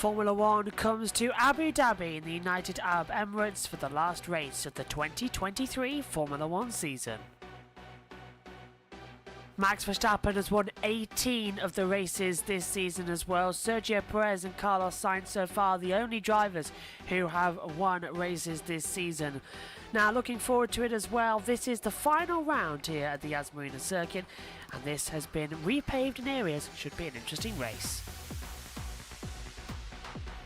Formula One comes to Abu Dhabi in the United Arab Emirates for the last race of the 2023 Formula One season. Max Verstappen has won 18 of the races this season as well. Sergio Perez and Carlos Sainz so far the only drivers who have won races this season. Now looking forward to it as well, this is the final round here at the Yas Marina circuit and this has been repaved in areas, should be an interesting race.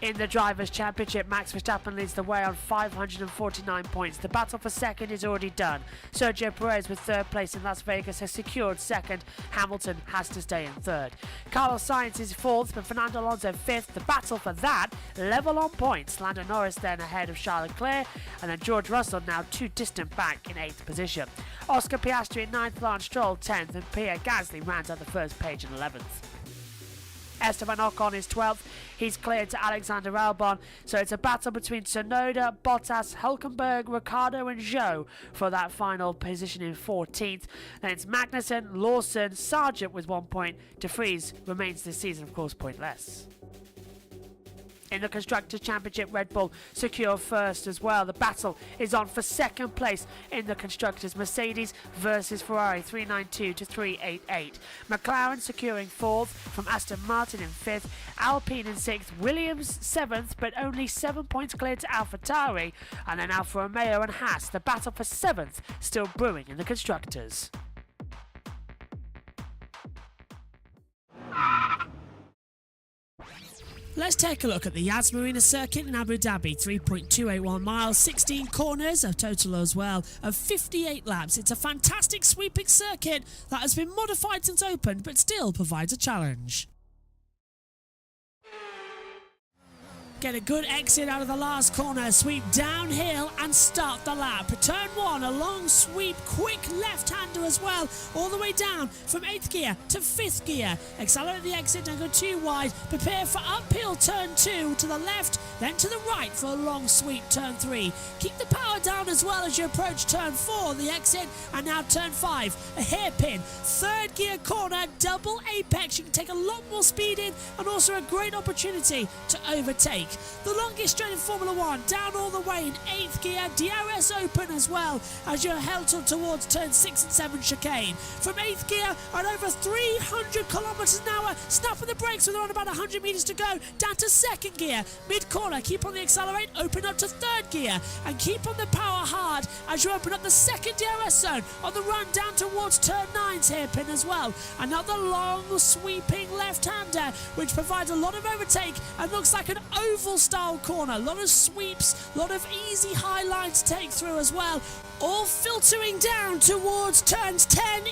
In the Drivers' Championship, Max Verstappen leads the way on 549 points. The battle for second is already done. Sergio Perez with third place in Las Vegas has secured second. Hamilton has to stay in third. Carlos Sainz is fourth, but Fernando Alonso fifth. The battle for that, level on points. Lando Norris then ahead of Charles Leclerc, and then George Russell now too distant back in 8th position. Oscar Piastri in 9th, Lance Stroll 10th, and Pierre Gasly rounds out the first page in 11th. Esteban Ocon is 12th, he's cleared to Alexander Albon, so it's a battle between Tsunoda, Bottas, Hülkenberg, Ricciardo and Zhou for that final position in 14th. Then it's Magnussen, Lawson, Sargent with 1 point. De Vries remains this season of course pointless. In the Constructors' Championship, Red Bull secure first as well. The battle is on for second place in the Constructors. Mercedes versus Ferrari, 392 to 388. McLaren securing fourth from Aston Martin in fifth. Alpine in sixth. Williams seventh, but only 7 points cleared to AlphaTauri. And then Alfa Romeo and Haas. The battle for seventh still brewing in the Constructors. Let's take a look at the Yas Marina circuit in Abu Dhabi. 3.281 miles, 16 corners, a total as well of 58 laps. It's a fantastic sweeping circuit that has been modified since opened but still provides a challenge. Get a good exit out of the last corner, sweep downhill and start the lap. Turn 1, a long sweep, quick left-hander as well, all the way down from 8th gear to 5th gear. Accelerate the exit and go too wide. Prepare for uphill turn 2 to the left, then to the right for a long sweep turn 3. Keep the power down as well as you approach turn 4, the exit, and now turn 5, a hairpin. 3rd gear corner, double apex. You can take a lot more speed in and also a great opportunity to overtake. The longest straight in Formula 1, down all the way in 8th gear, DRS open as well as you're held towards turn 6 and 7 chicane. From 8th gear at over 300 kilometers an hour, snapping the brakes with around about 100 meters to go, down to 2nd gear, mid corner, keep on the accelerate, open up to 3rd gear and keep on the power hard as you open up the 2nd DRS zone on the run down towards turn 9's hairpin as well. Another long sweeping left-hander which provides a lot of overtake and looks like an oval style corner. A lot of sweeps, a lot of easy high lines to take through as well. All filtering down towards turns 10,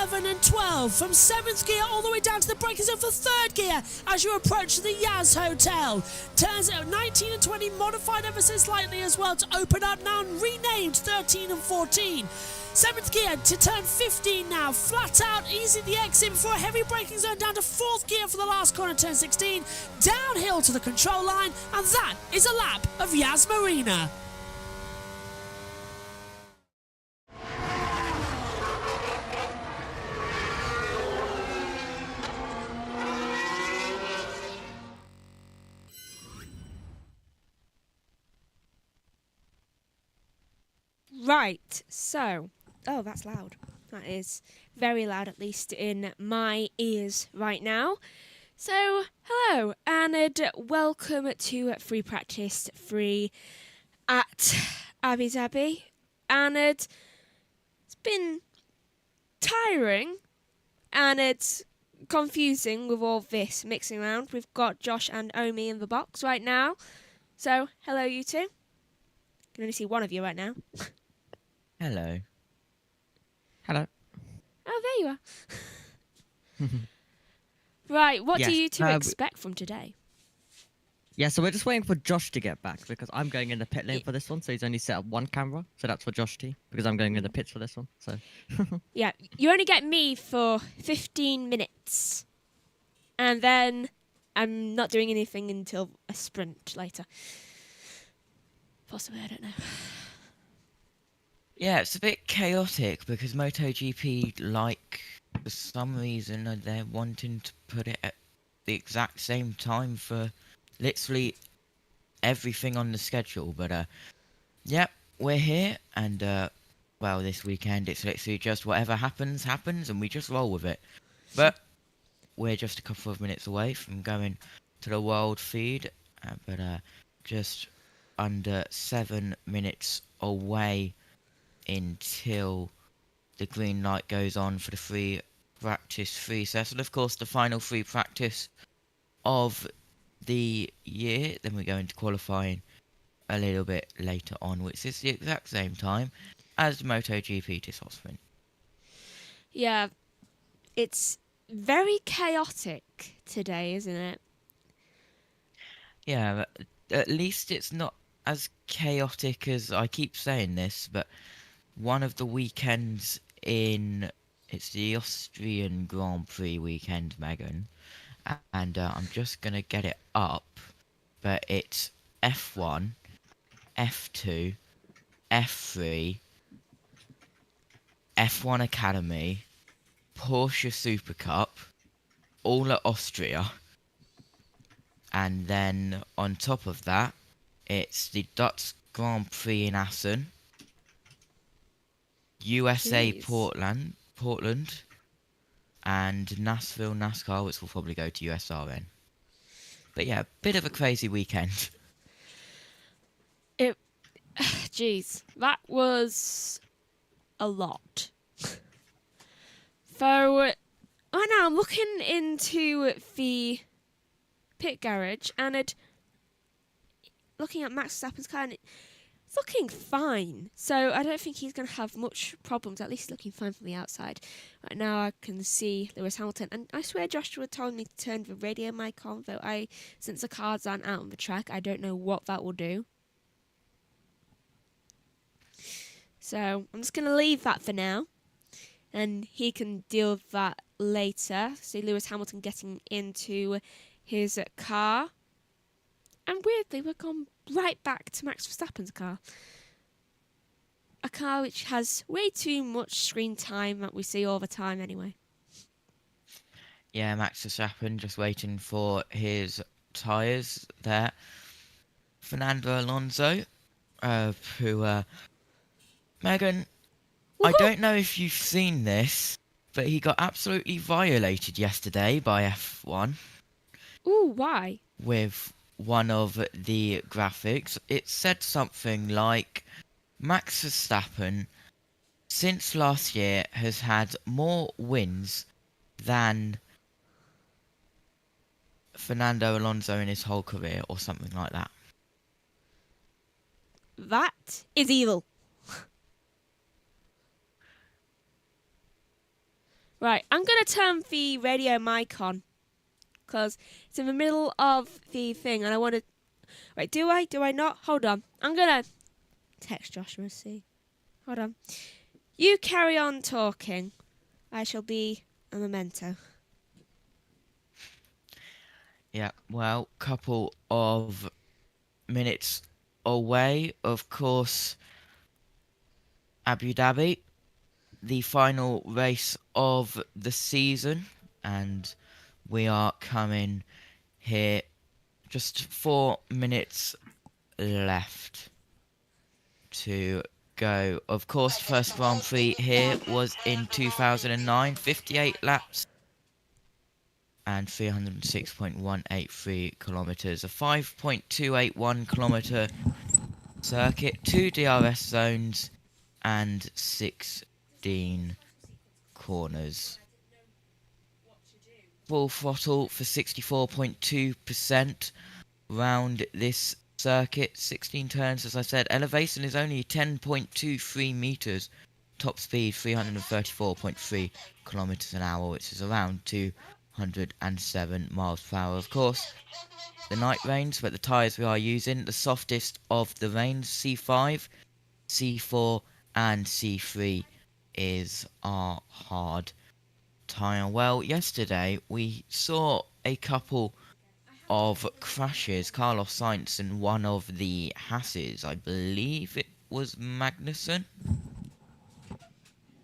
11 and 12. From 7th gear all the way down to the braking zone for 3rd gear as you approach the Yas Hotel. Turns 19 and 20 modified ever so slightly as well to open up now and renamed 13 and 14. 7th gear to turn 15 now, flat out, easy the exit before a heavy braking zone down to 4th gear for the last corner, turn 16, downhill to the control line, and that is a lap of Yas Marina. Right, so, oh, that's loud. That is very loud, at least in my ears right now. So, hello, and welcome to Free Practice 3 at Abu Dhabi. And it's been tiring, and it's confusing with all this mixing around. We've got Josh and Omi in the box right now. So, hello, you two. can only see one of you right now. Hello. Hello. Oh, there you are. Right, what do Yes, you two expect from today? Yeah, so we're just waiting for Josh to get back because I'm going in the pit lane for this one, so he's only set up one camera, so that's for Josh T, because I'm going in the pits for this one, so... Yeah, you only get me for 15 minutes. And then I'm not doing anything until a sprint later. Possibly, I don't know. Yeah, it's a bit chaotic because MotoGP, for some reason, they're wanting to put it at the exact same time for literally everything on the schedule. But, yep, we're here, and, well, this weekend it's literally just whatever happens, happens, and we just roll with it. But we're just a couple of minutes away from going to the world feed, but, just under 7 minutes away until the green light goes on for the free practice free session. Of course, the final free practice of the year. Then we go into qualifying a little bit later on, which is the exact same time as the MotoGP Dishorsman. Yeah, it's very chaotic today, isn't it? Yeah, but at least it's not as chaotic as I keep saying this, but one of the weekends it's the Austrian Grand Prix weekend, Megan, and I'm just gonna get it up, but it's F1, F2, F3, F1 Academy, Porsche Super Cup, all at Austria, and then on top of that, it's the Dutch Grand Prix in Assen, USA Jeez. Portland, and Nashville NASCAR, which will probably go to USRN. But yeah, bit of a crazy weekend. Jeez, that was a lot. So, right now I'm looking into the pit garage and looking at Max Verstappen's car and it's looking fine. So I don't think he's going to have much problems. At least looking fine from the outside. Right now I can see Lewis Hamilton, and I swear Joshua told me to turn the radio mic on. Though since the cars aren't out on the track, I don't know what that will do. So I'm just going to leave that for now, and he can deal with that later. See Lewis Hamilton getting into his car, and weirdly we've gone right back to Max Verstappen's car. A car which has way too much screen time that we see all the time anyway. Yeah, Max Verstappen just waiting for his tyres there. Fernando Alonso, who, Megan, I Woohoo! don't know if you've seen this, but he got absolutely violated yesterday by F1 Ooh, why? with one of the graphics. It said something like, Max Verstappen, since last year, has had more wins than Fernando Alonso in his whole career, or something like that. That is evil. Right, I'm going to turn the radio mic on because it's in the middle of the thing and I want to... Right, do I? Do I not? Hold on. I'm going to text Joshua, see. Hold on. You carry on talking. I shall be a memento. Yeah, well, couple of minutes away, of course, Abu Dhabi, the final race of the season, and we are coming here just 4 minutes left to go. Of course, the first Grand Prix here was in 2009, 58 laps and 306.183 kilometers, a 5.281 kilometer circuit, 2 DRS zones and 16 corners. Full throttle for 64.2% round this circuit, 16 turns, as I said. Elevation is only 10.23 meters. Top speed 334.3 kilometers an hour, which is around 207 miles per hour. Of course, the night range, but the tyres we are using, the softest of the range, C5, C4 and C3 is our hard tyre. Well, yesterday we saw a couple of crashes. Carlos Sainz in one of the Hasses, I believe it was Magnussen,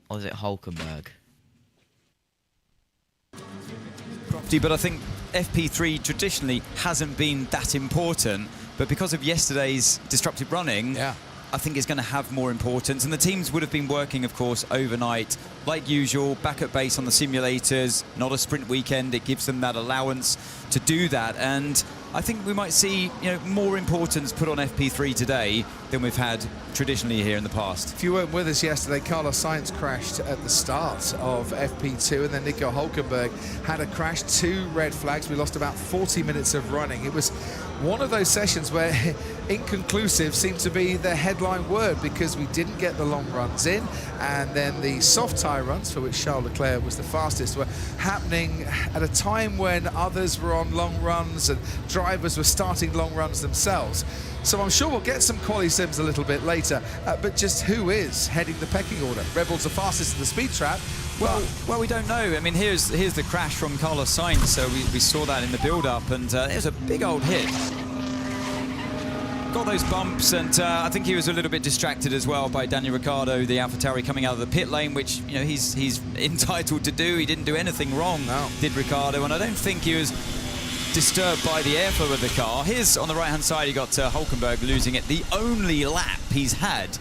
or was it Hulkenberg? But I think FP3 traditionally hasn't been that important, but because of yesterday's disruptive running, I think it's going to have more importance. And the teams would have been working, of course, overnight, like usual, back at base on the simulators, not a sprint weekend. It gives them that allowance to do that. And I think we might see, more importance put on FP3 today than we've had traditionally here in the past. If you weren't with us yesterday, Carlos Sainz crashed at the start of FP2, and then Nico Hulkenberg had a crash, 2 red flags. We lost about 40 minutes of running. It was one of those sessions where inconclusive seemed to be the headline word, because we didn't get the long runs in, and then the soft tyre runs, for which Charles Leclerc was the fastest, were happening at a time when others were on long runs and drivers were starting long runs themselves. So I'm sure we'll get some quali sims a little bit later, but just who is heading the pecking order? Red Bull's the fastest in the speed trap. Well, we don't know. I mean, here's the crash from Carlos Sainz. So we saw that in the build-up, and it was a big old hit. Got those bumps, and I think he was a little bit distracted as well by Daniel Ricciardo, the AlphaTauri, coming out of the pit lane, which he's entitled to do. He didn't do anything wrong, did Ricciardo, and I don't think he was disturbed by the airflow of the car. Here's on the right-hand side, you got Hulkenberg losing it. The only lap he's had,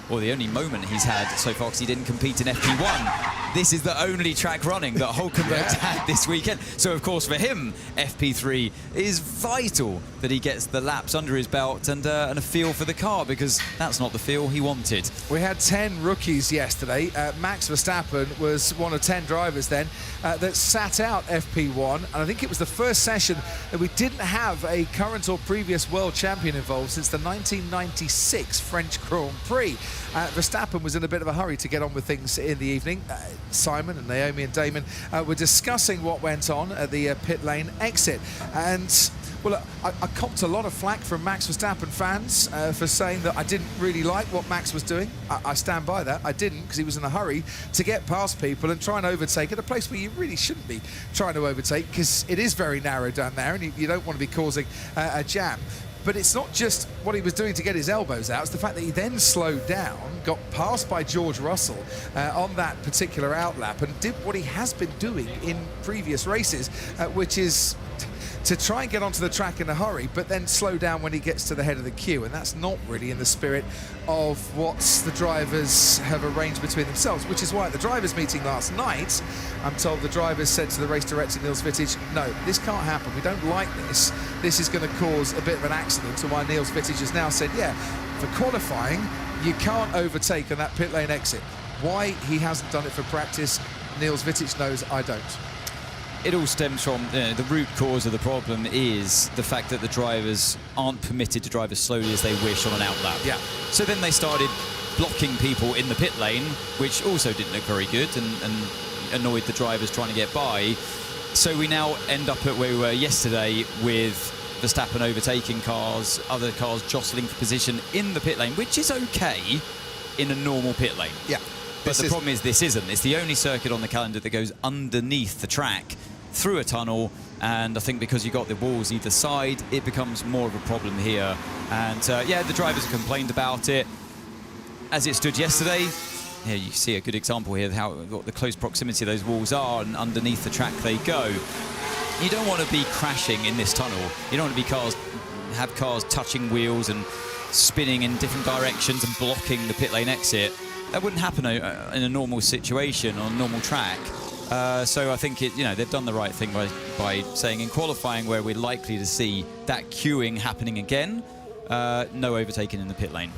or the only moment he's had so far, because he didn't compete in FP1. This is the only track running that Hulkenberg's had this weekend. So, of course, for him, FP3 is vital that he gets the laps under his belt and a feel for the car, because that's not the feel he wanted. We had 10 rookies yesterday. Max Verstappen was one of 10 drivers then that sat out FP1, and I think it was the first session that we didn't have a current or previous world champion involved since the 1996 French Grand Prix. Verstappen was in a bit of a hurry to get on with things in the evening. Simon and Naomi and Damon were discussing what went on at the pit lane exit, and well, I copped a lot of flack from Max Verstappen fans for saying that I didn't really like what Max was doing. I stand by that. I didn't, because he was in a hurry to get past people and try and overtake at a place where you really shouldn't be trying to overtake, because it is very narrow down there, and you don't want to be causing a jam. But it's not just what he was doing to get his elbows out, it's the fact that he then slowed down, got passed by George Russell on that particular outlap, and did what he has been doing in previous races, which is to try and get onto the track in a hurry, but then slow down when he gets to the head of the queue. And that's not really in the spirit of what the drivers have arranged between themselves, which is why at the drivers' meeting last night, I'm told the drivers said to the race director, Niels Wittich, no, this can't happen. We don't like this. This is going to cause a bit of an accident. To why Niels Wittich has now said, yeah, for qualifying, you can't overtake on that pit lane exit. Why he hasn't done it for practice, Niels Wittich knows, I don't. It all stems from the root cause of the problem is the fact that the drivers aren't permitted to drive as slowly as they wish on an outlap. Yeah. So then they started blocking people in the pit lane, which also didn't look very good and annoyed the drivers trying to get by. So we now end up at where we were yesterday, with Verstappen overtaking cars, other cars jostling for position in the pit lane, which is okay in a normal pit lane. Yeah. But the problem is this isn't. It's the only circuit on the calendar that goes underneath the track, through a tunnel, and I think because you've got the walls either side, it becomes more of a problem here. And yeah, the drivers have complained about it. As it stood yesterday, here you see a good example here of how what the close proximity of those walls are, and underneath the track they go. You don't want to be crashing in this tunnel. You don't want to be have cars touching wheels and spinning in different directions and blocking the pit lane exit. That wouldn't happen in a normal situation on a normal track. So I think they've done the right thing by saying in qualifying, where we're likely to see that queuing happening again, no overtaking in the pit lane.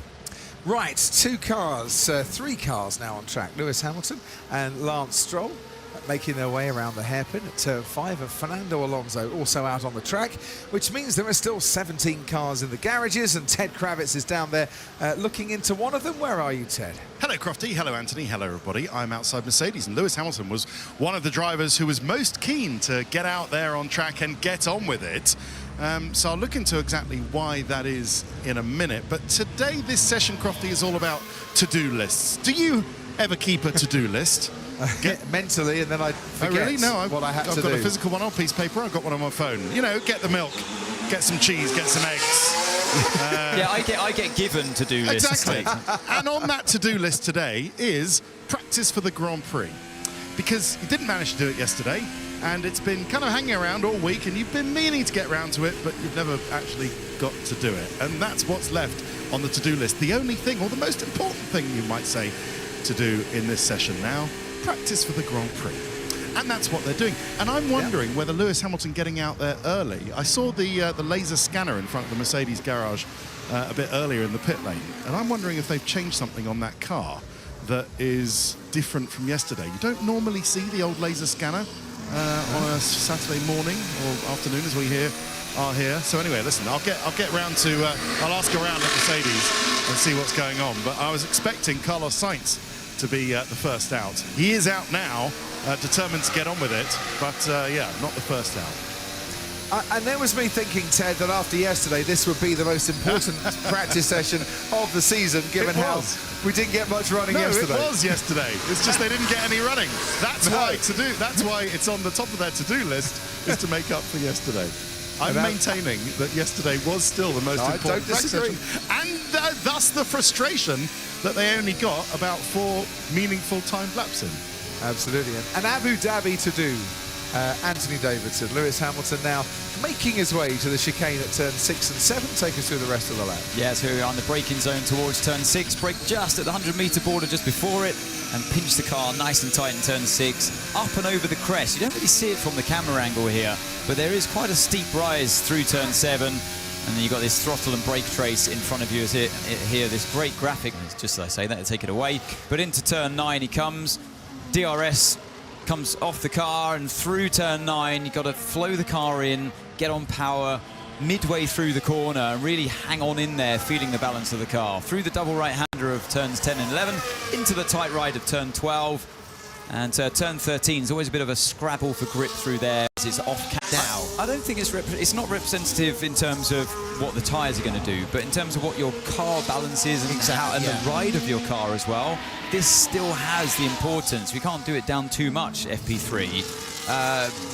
Right, 2 cars, 3 cars now on track. Lewis Hamilton and Lance Stroll. making their way around the hairpin at turn 5, and Fernando Alonso also out on the track, which means there are still 17 cars in the garages, and Ted Kravitz is down there looking into one of them. Where are you, Ted? Hello, Crofty. Hello, Anthony. Hello, everybody. I'm outside Mercedes, and Lewis Hamilton was one of the drivers who was most keen to get out there on track and get on with it. So I'll look into exactly why that is in a minute. But today, this session, Crofty, is all about to-do lists. Do you ever keep a to-do list? Mentally, and then I forget really? No, what I had to I've do. got a physical one on a piece of paper. I've got one on my phone. You know, get the milk, get some cheese, get some eggs. Yeah, I get given to-do lists. Exactly. And on that to-do list today is practice for the Grand Prix. Because you didn't manage to do it yesterday, and it's been kind of hanging around all week, and you've been meaning to get around to it, but you've never actually got to do it. And that's what's left on the to-do list. The only thing, or the most important thing, you might say, to do in this session now, practice for the Grand Prix. And that's what they're doing. And I'm wondering whether Lewis Hamilton getting out there early, I saw the laser scanner in front of the Mercedes garage a bit earlier in the pit lane, and I'm wondering if they've changed something on that car that is different from yesterday. You don't normally see the old laser scanner on a Saturday morning or afternoon, as we are here. So anyway, listen, I'll get round to I'll ask around at Mercedes and see what's going on. But I was expecting Carlos Sainz to be the first out. He is out now, determined to get on with it, but yeah, not the first out. And there was me thinking, Ted, that after yesterday, this would be the most important practice session of the season, given how we didn't get much running yesterday. No, it was yesterday. It's just they didn't get any running. That's why That's why it's on the top of their to-do list, is to make up for yesterday. I'm maintaining that yesterday was still the most important practice session, and thus the frustration that they only got about 4 meaningful timed laps in. Absolutely. And Abu Dhabi to do. Anthony Davidson, Lewis Hamilton now making his way to the chicane at turn 6 and 7. Take us through the rest of the lap. Yeah, so we're on the braking zone towards turn 6. Brake just at the 100-metre border just before it, and pinch the car nice and tight in turn 6. Up and over the crest. You don't really see it from the camera angle here, but there is quite a steep rise through turn 7. And then you've got this throttle and brake trace in front of you here, this great graphic. It's just as I say that, to take it away. But into turn 9 he comes. DRS comes off the car, and through turn 9 you've got to flow the car in, get on power midway through the corner and really hang on in there, feeling the balance of the car. Through the double right-hander of turns 10 and 11, into the tight right of turn 12. And turn 13 is always a bit of a scrabble for grip through there. It's off now. I don't think it's not representative in terms of what the tyres are going to do, but in terms of what your car balance is and, the ride of your car as well. This still has the importance. We can't do it down too much, FP3.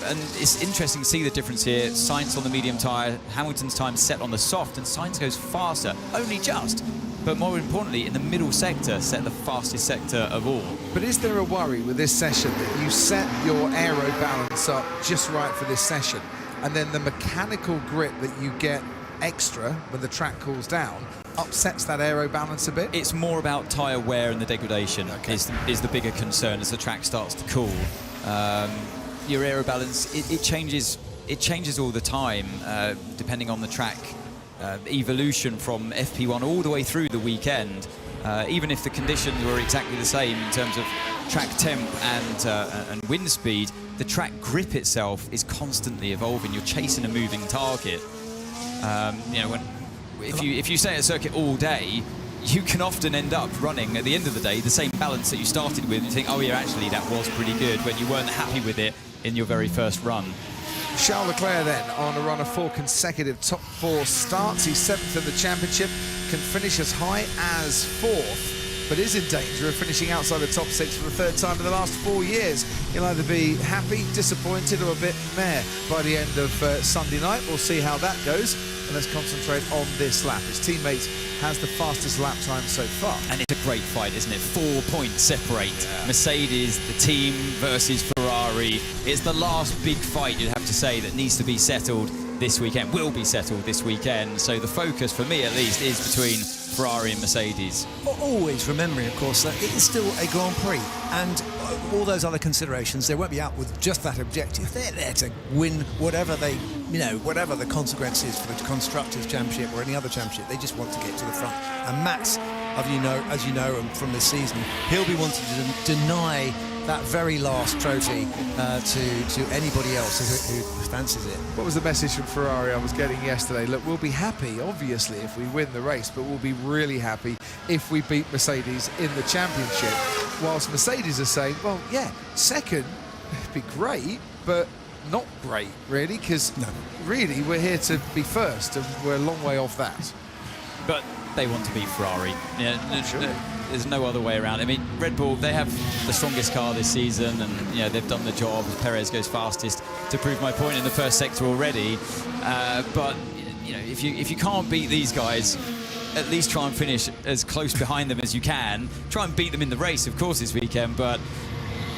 And it's interesting to see the difference here. Sainz on the medium tyre, Hamilton's time set on the soft, and Sainz goes faster, only just. But more importantly, in the middle sector, set the fastest sector of all. But is there a worry with this session that you set your aero balance up just right for this session, and then the mechanical grip that you get extra when the track cools down upsets that aero balance a bit? It's more about tyre wear and the degradation is the bigger concern as the track starts to cool. Your aero balance, it changes all the time, depending on the track. Evolution from FP1 all the way through the weekend, even if the conditions were exactly the same in terms of track temp and wind speed, the track grip itself is constantly evolving. You're chasing a moving target. You know, if you stay at a circuit all day, you can often end up running at the end of the day the same balance that you started with, and you think, oh yeah, actually that was pretty good, when you weren't happy with it in your very first run. Charles Leclerc then on a run of 4 consecutive top 4 starts. He's 7th in the championship, can finish as high as 4th, but is in danger of finishing outside the top 6 for the 3rd time in the last 4 years. He'll either be happy, disappointed, or a bit meh by the end of Sunday night. We'll see how that goes, and let's concentrate on this lap. His teammate has the fastest lap time so far. And it's a great fight, isn't it? 4 points separate Mercedes, the team, versus Ferrari. It's the last big fight, you'd have to say, that needs to be settled this weekend, will be settled this weekend. So the focus, for me at least, is between Ferrari and Mercedes. Always remembering, of course, that it is still a Grand Prix, and all those other considerations, they won't be out with just that objective. They're there to win whatever whatever the consequences for the Constructors' Championship or any other championship. They just want to get to the front. And Max as you know from this season, he'll be wanting to deny that very last trophy to anybody else who fancies it. What was the message from Ferrari I was getting yesterday? Look, we'll be happy, obviously, if we win the race, but we'll be really happy if we beat Mercedes in the championship. Whilst Mercedes are saying, well, yeah, second would be great, but not great, really, because really we're here to be first, and we're a long way off that. But they want to beat Ferrari. Yeah, Sure. There's no other way around. I mean, Red Bull, they have the strongest car this season, and they've done the job. Perez goes fastest to prove my point in the first sector already. But if you can't beat these guys, at least try and finish as close behind them as you can. Try and beat them in the race, of course, this weekend. But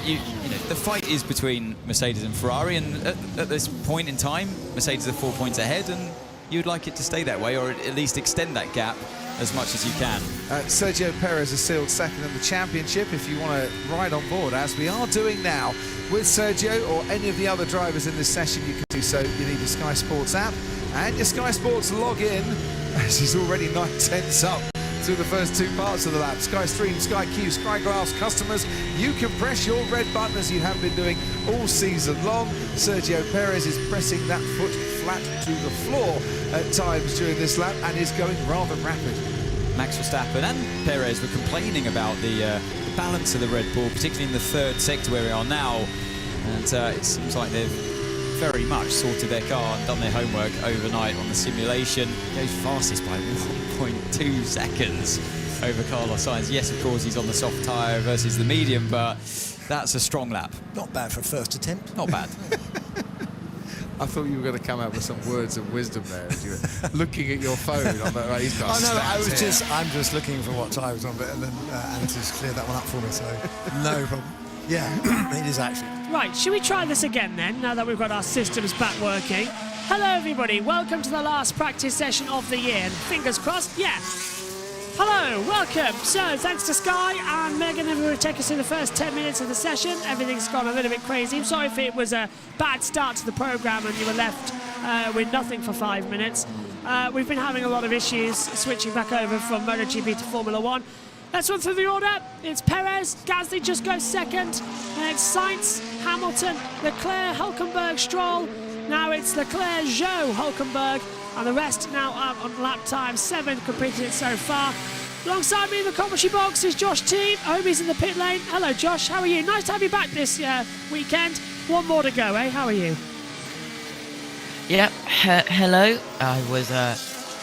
the fight is between Mercedes and Ferrari, and at this point in time, Mercedes are 4 points ahead, and you'd like it to stay that way, or at least extend that gap as much as you can. Sergio Perez has sealed second in the championship. If you want to ride on board, as we are doing now, with Sergio or any of the other drivers in this session, you can do so. You need the Sky Sports app and your Sky Sports login, as he's already 9/10 up through the first two parts of the lap. Sky Stream, Sky Q, Sky Glass customers, you can press your red button as you have been doing all season long. Sergio Perez is pressing that foot flat to the floor at times during this lap and is going rather rapid. Max Verstappen and Perez were complaining about the balance of the Red Bull, particularly in the third sector where we are now. And it seems like they've very much sorted their car and done their homework overnight on the simulation. Goes fastest by 1.2 seconds over Carlos Sainz. Yes, of course, he's on the soft tyre versus the medium, but that's a strong lap. Not bad for a first attempt. Not bad. I thought you were going to come out with some words of wisdom there as you were looking at your phone. On the, right, he's got I'm just looking for what tyre was on, but and then Anthony's cleared that one up for me, so no problem. Yeah, it is actually. Right, should we try this again then, now that we've got our systems back working? Hello everybody, welcome to the last practice session of the year. Fingers crossed, yeah. Hello, welcome. So, thanks to Sky and Megan who will take us through the first 10 minutes of the session. Everything's gone a little bit crazy. I'm sorry if it was a bad start to the programme and you were left with nothing for 5 minutes. We've been having a lot of issues switching back over from MotoGP to Formula 1. Let's run through the order. It's Perez, Gasly just goes second. Then it's Sainz, Hamilton, Leclerc, Hülkenberg, Stroll. Now it's Leclerc, Zhou, Hülkenberg, and the rest now up on lap time 7, completed it so far. Alongside me in the commentary box is Josh Team. Obi's in the pit lane. Hello, Josh. How are you? Nice to have you back this weekend. One more to go, eh? How are you? Yep, hello. I was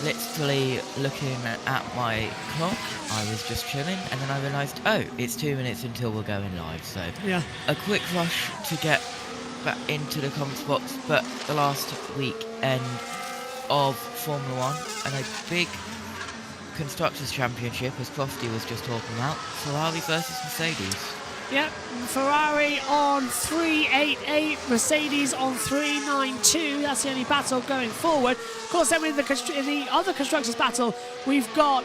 literally looking at my clock. I was just chilling, and then I realised, oh, it's 2 minutes until we're going live. So yeah, a quick rush to get back into the comments box. But the last weekend of Formula 1 and a big Constructors' Championship, as Crofty was just talking about, Ferrari versus Mercedes. Yep, Ferrari on 388, Mercedes on 392. That's the only battle going forward. Of course, then in the other Constructors' battle, we've got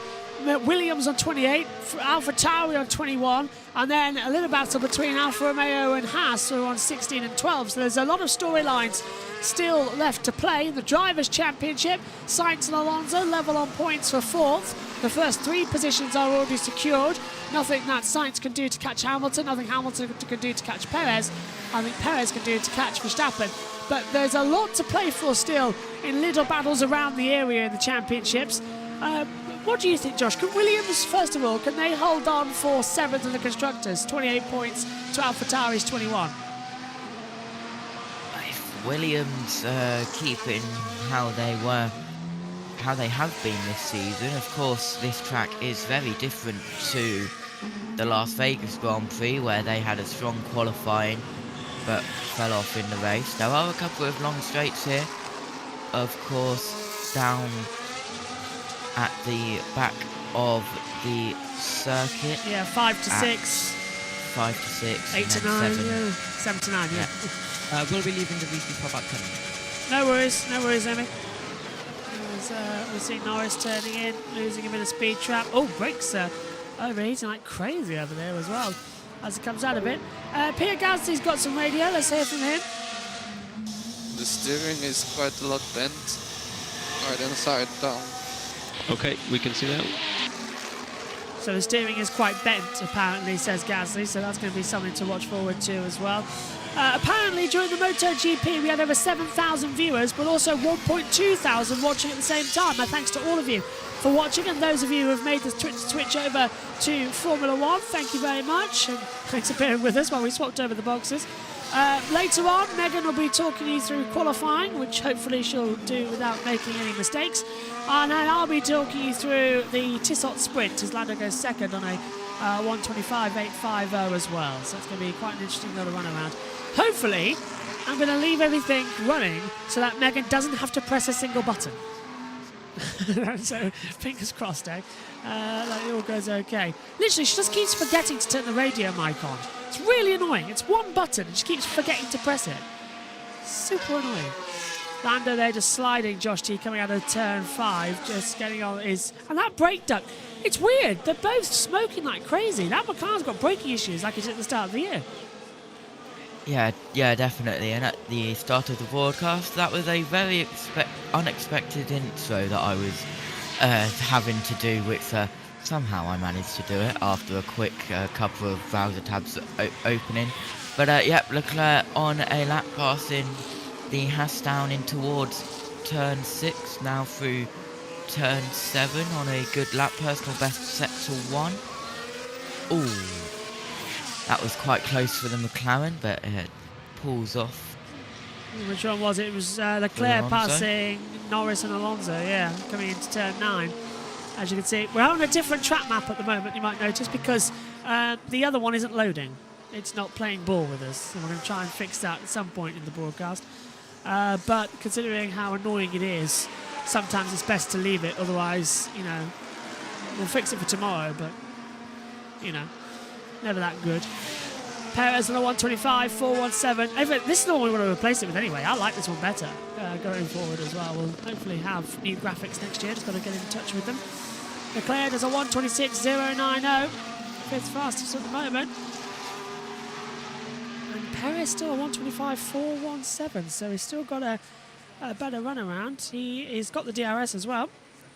Williams on 28, Alpha Tauri on 21, and then a little battle between Alfa Romeo and Haas, who are on 16 and 12. So there's a lot of storylines still left to play. The Drivers' Championship, Sainz and Alonso level on points for 4th. The first 3 positions are already secured. Nothing that Sainz can do to catch Hamilton, nothing Hamilton can do to catch Perez. I think Perez can do to catch Verstappen. But there's a lot to play for still in little battles around the area in the championships. What do you think, Josh? Can Williams, first of all, can they hold on for 7th in the Constructors, 28 points to Alpha Tauri's 21? If Williams keeping how they have been this season, of course this track is very different to the Las Vegas Grand Prix, where they had a strong qualifying but fell off in the race. There are a couple of long straights here, of course, down at the back of the circuit. Yeah, 5 to 6. 5 to 6. 8 to 9, 7 to 9, yeah. We'll be leaving the VP for about 10 minutes. No worries, Emmy. We'll see Norris turning in, losing him in a speed trap. Oh, brakes overheating like crazy over there as well, as it comes out a bit. Pierre Gasly's got some radio, let's hear from him. The steering is quite a lot bent, right inside down. Okay, we can see that. So the steering is quite bent, apparently, says Gasly, so that's going to be something to watch forward to as well. Apparently, during the MotoGP, we had over 7,000 viewers, but also 1.2 thousand watching at the same time. Thanks to all of you for watching, and those of you who have made the switch over to Formula One, thank you very much, and thanks for bearing with us while we swapped over the boxes. Later on, Megan will be talking you through qualifying, which hopefully she'll do without making any mistakes. And then I'll be talking you through the Tissot Sprint as Lando goes second on a 1:25.850 as well. So it's going to be quite an interesting little run around. Hopefully, I'm going to leave everything running so that Megan doesn't have to press a single button. So fingers crossed, eh? That it all goes okay. Literally, she just keeps forgetting to turn the radio mic on. It's really annoying. It's one button and she keeps forgetting to press it. Super annoying. Lando there just sliding, Josh T coming out of turn 5, just getting on his... And that brake duct, it's weird. They're both smoking like crazy. That McLaren's got braking issues like it's at the start of the year. Yeah, definitely. And at the start of the broadcast, that was a very unexpected intro that I was having to do, which somehow I managed to do it after a quick couple of browser tabs opening. But Leclerc on a lap passing the Haas down in towards turn 6, now through turn 7 on a good lap, personal best set to 1. Ooh, that was quite close for the McLaren, but it pulls off. Which one was it? It was Leclerc passing Norris and Alonso, yeah, coming into turn 9. As you can see, we're on a different track map at the moment, you might notice, because the other one isn't loading. It's not playing ball with us, so we're going to try and fix that at some point in the broadcast. But considering how annoying it is, sometimes it's best to leave it, otherwise, you know, we'll fix it for tomorrow, but, you know, never that good. Perez on a 125, 417. This is the one we want to replace it with anyway. I like this one better going forward as well. We'll hopefully have new graphics next year. Just got to get in touch with them. Leclerc does a 126.090. Fifth fastest at the moment. And Perez still a 125.417. So he's still got a better run around. He's got the DRS as well.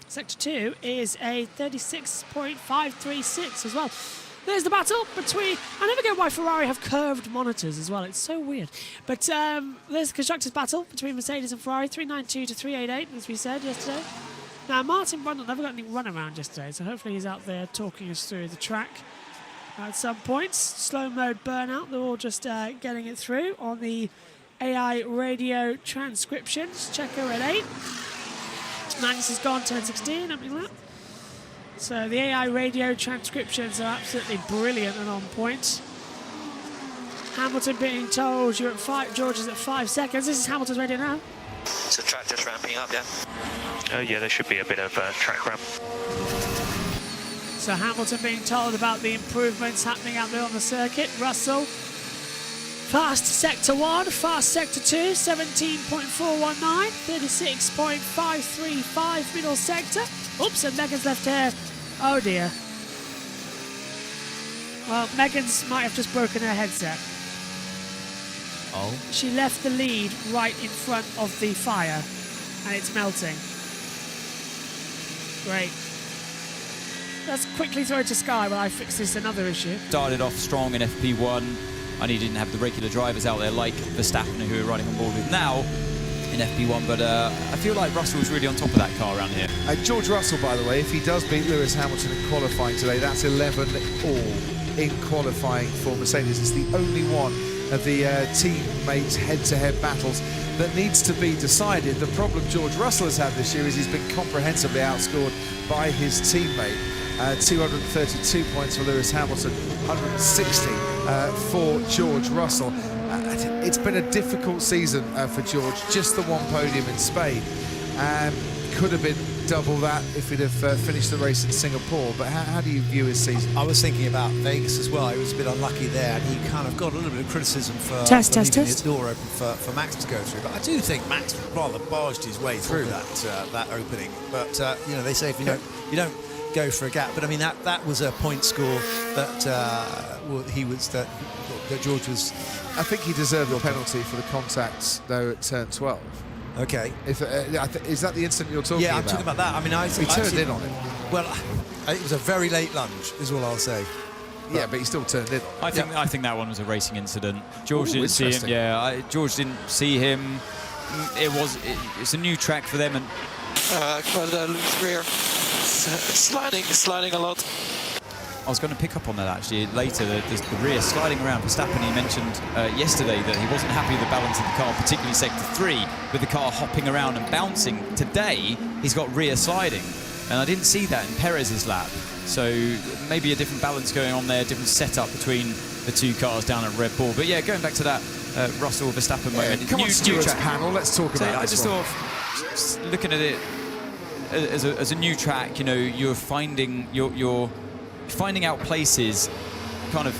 Sector 2 is a 36.536 as well. There's the battle between... I never get why Ferrari have curved monitors as well. It's so weird. But there's the constructors' battle between Mercedes and Ferrari. 392 to 388, as we said yesterday. Now, Martin Brundle never got any run around yesterday, so hopefully he's out there talking us through the track at some points. Slow mode burnout. They're all just getting it through on the AI radio transcriptions. Checo at 8. Magnus is gone, turn 16, opening lap. So the AI radio transcriptions are absolutely brilliant and on point. Hamilton being told you're at 5, George is at 5 seconds. This is Hamilton's radio now. Is the track just ramping up, yeah? Yeah, there should be a bit of track ramp. So Hamilton being told about the improvements happening out there on the circuit. Russell, fast sector 1, fast sector 2, 17.419, 36.535 middle sector. Oops, and Megan's left here. Oh dear. Well, Megan's might have just broken her headset. Oh. She left the lead right in front of the fire, and it's melting. Great. Let's quickly throw it to Sky while I fix this another issue. Started off strong in FP1. I know you didn't have the regular drivers out there like Verstappen, who we're running on board with now in FP1, but I feel like Russell's really on top of that car around here. George Russell, by the way, if he does beat Lewis Hamilton in qualifying today, that's 11 all in qualifying for Mercedes. It's the only one of the teammates' head-to-head battles that needs to be decided. The problem George Russell has had this year is he's been comprehensively outscored by his teammate. 232 points for Lewis Hamilton, 160 for George Russell. It's been a difficult season for George, just the one podium in Spain. Could have been double that if he'd have finished the race in Singapore, but how do you view his season? I was thinking about Vegas as well. He was a bit unlucky there, and he kind of got a little bit of criticism for leaving the door open for Max to go through. But I do think Max rather barged his way through that opening. But you know, they say if you don't go for a gap. But I mean that was a point score that George was. I think he deserved a penalty for the contacts though at turn 12. Okay. If is that the incident you're talking Yeah, about? I'm talking about that. I mean, He turned in on it. Well, it was a very late lunge, is all I'll say. Yeah, but he still turned in. I think that one was a racing incident. George didn't see him. interesting. Yeah, George didn't see him. It's a new track for them, and quite a loose rear. Sliding a lot. I was going to pick up on that actually later. The rear sliding around. Verstappen, he mentioned yesterday that he wasn't happy with the balance of the car, particularly sector 3, with the car hopping around and bouncing. Today, he's got rear sliding, and I didn't see that in Perez's lap. So maybe a different balance going on there, different setup between the two cars down at Red Bull. But yeah, going back to that Russell Verstappen moment. Come on, Stewart's track panel. Let's talk about I this just one. thought, looking at it as a new track, you know, you're finding out places, kind of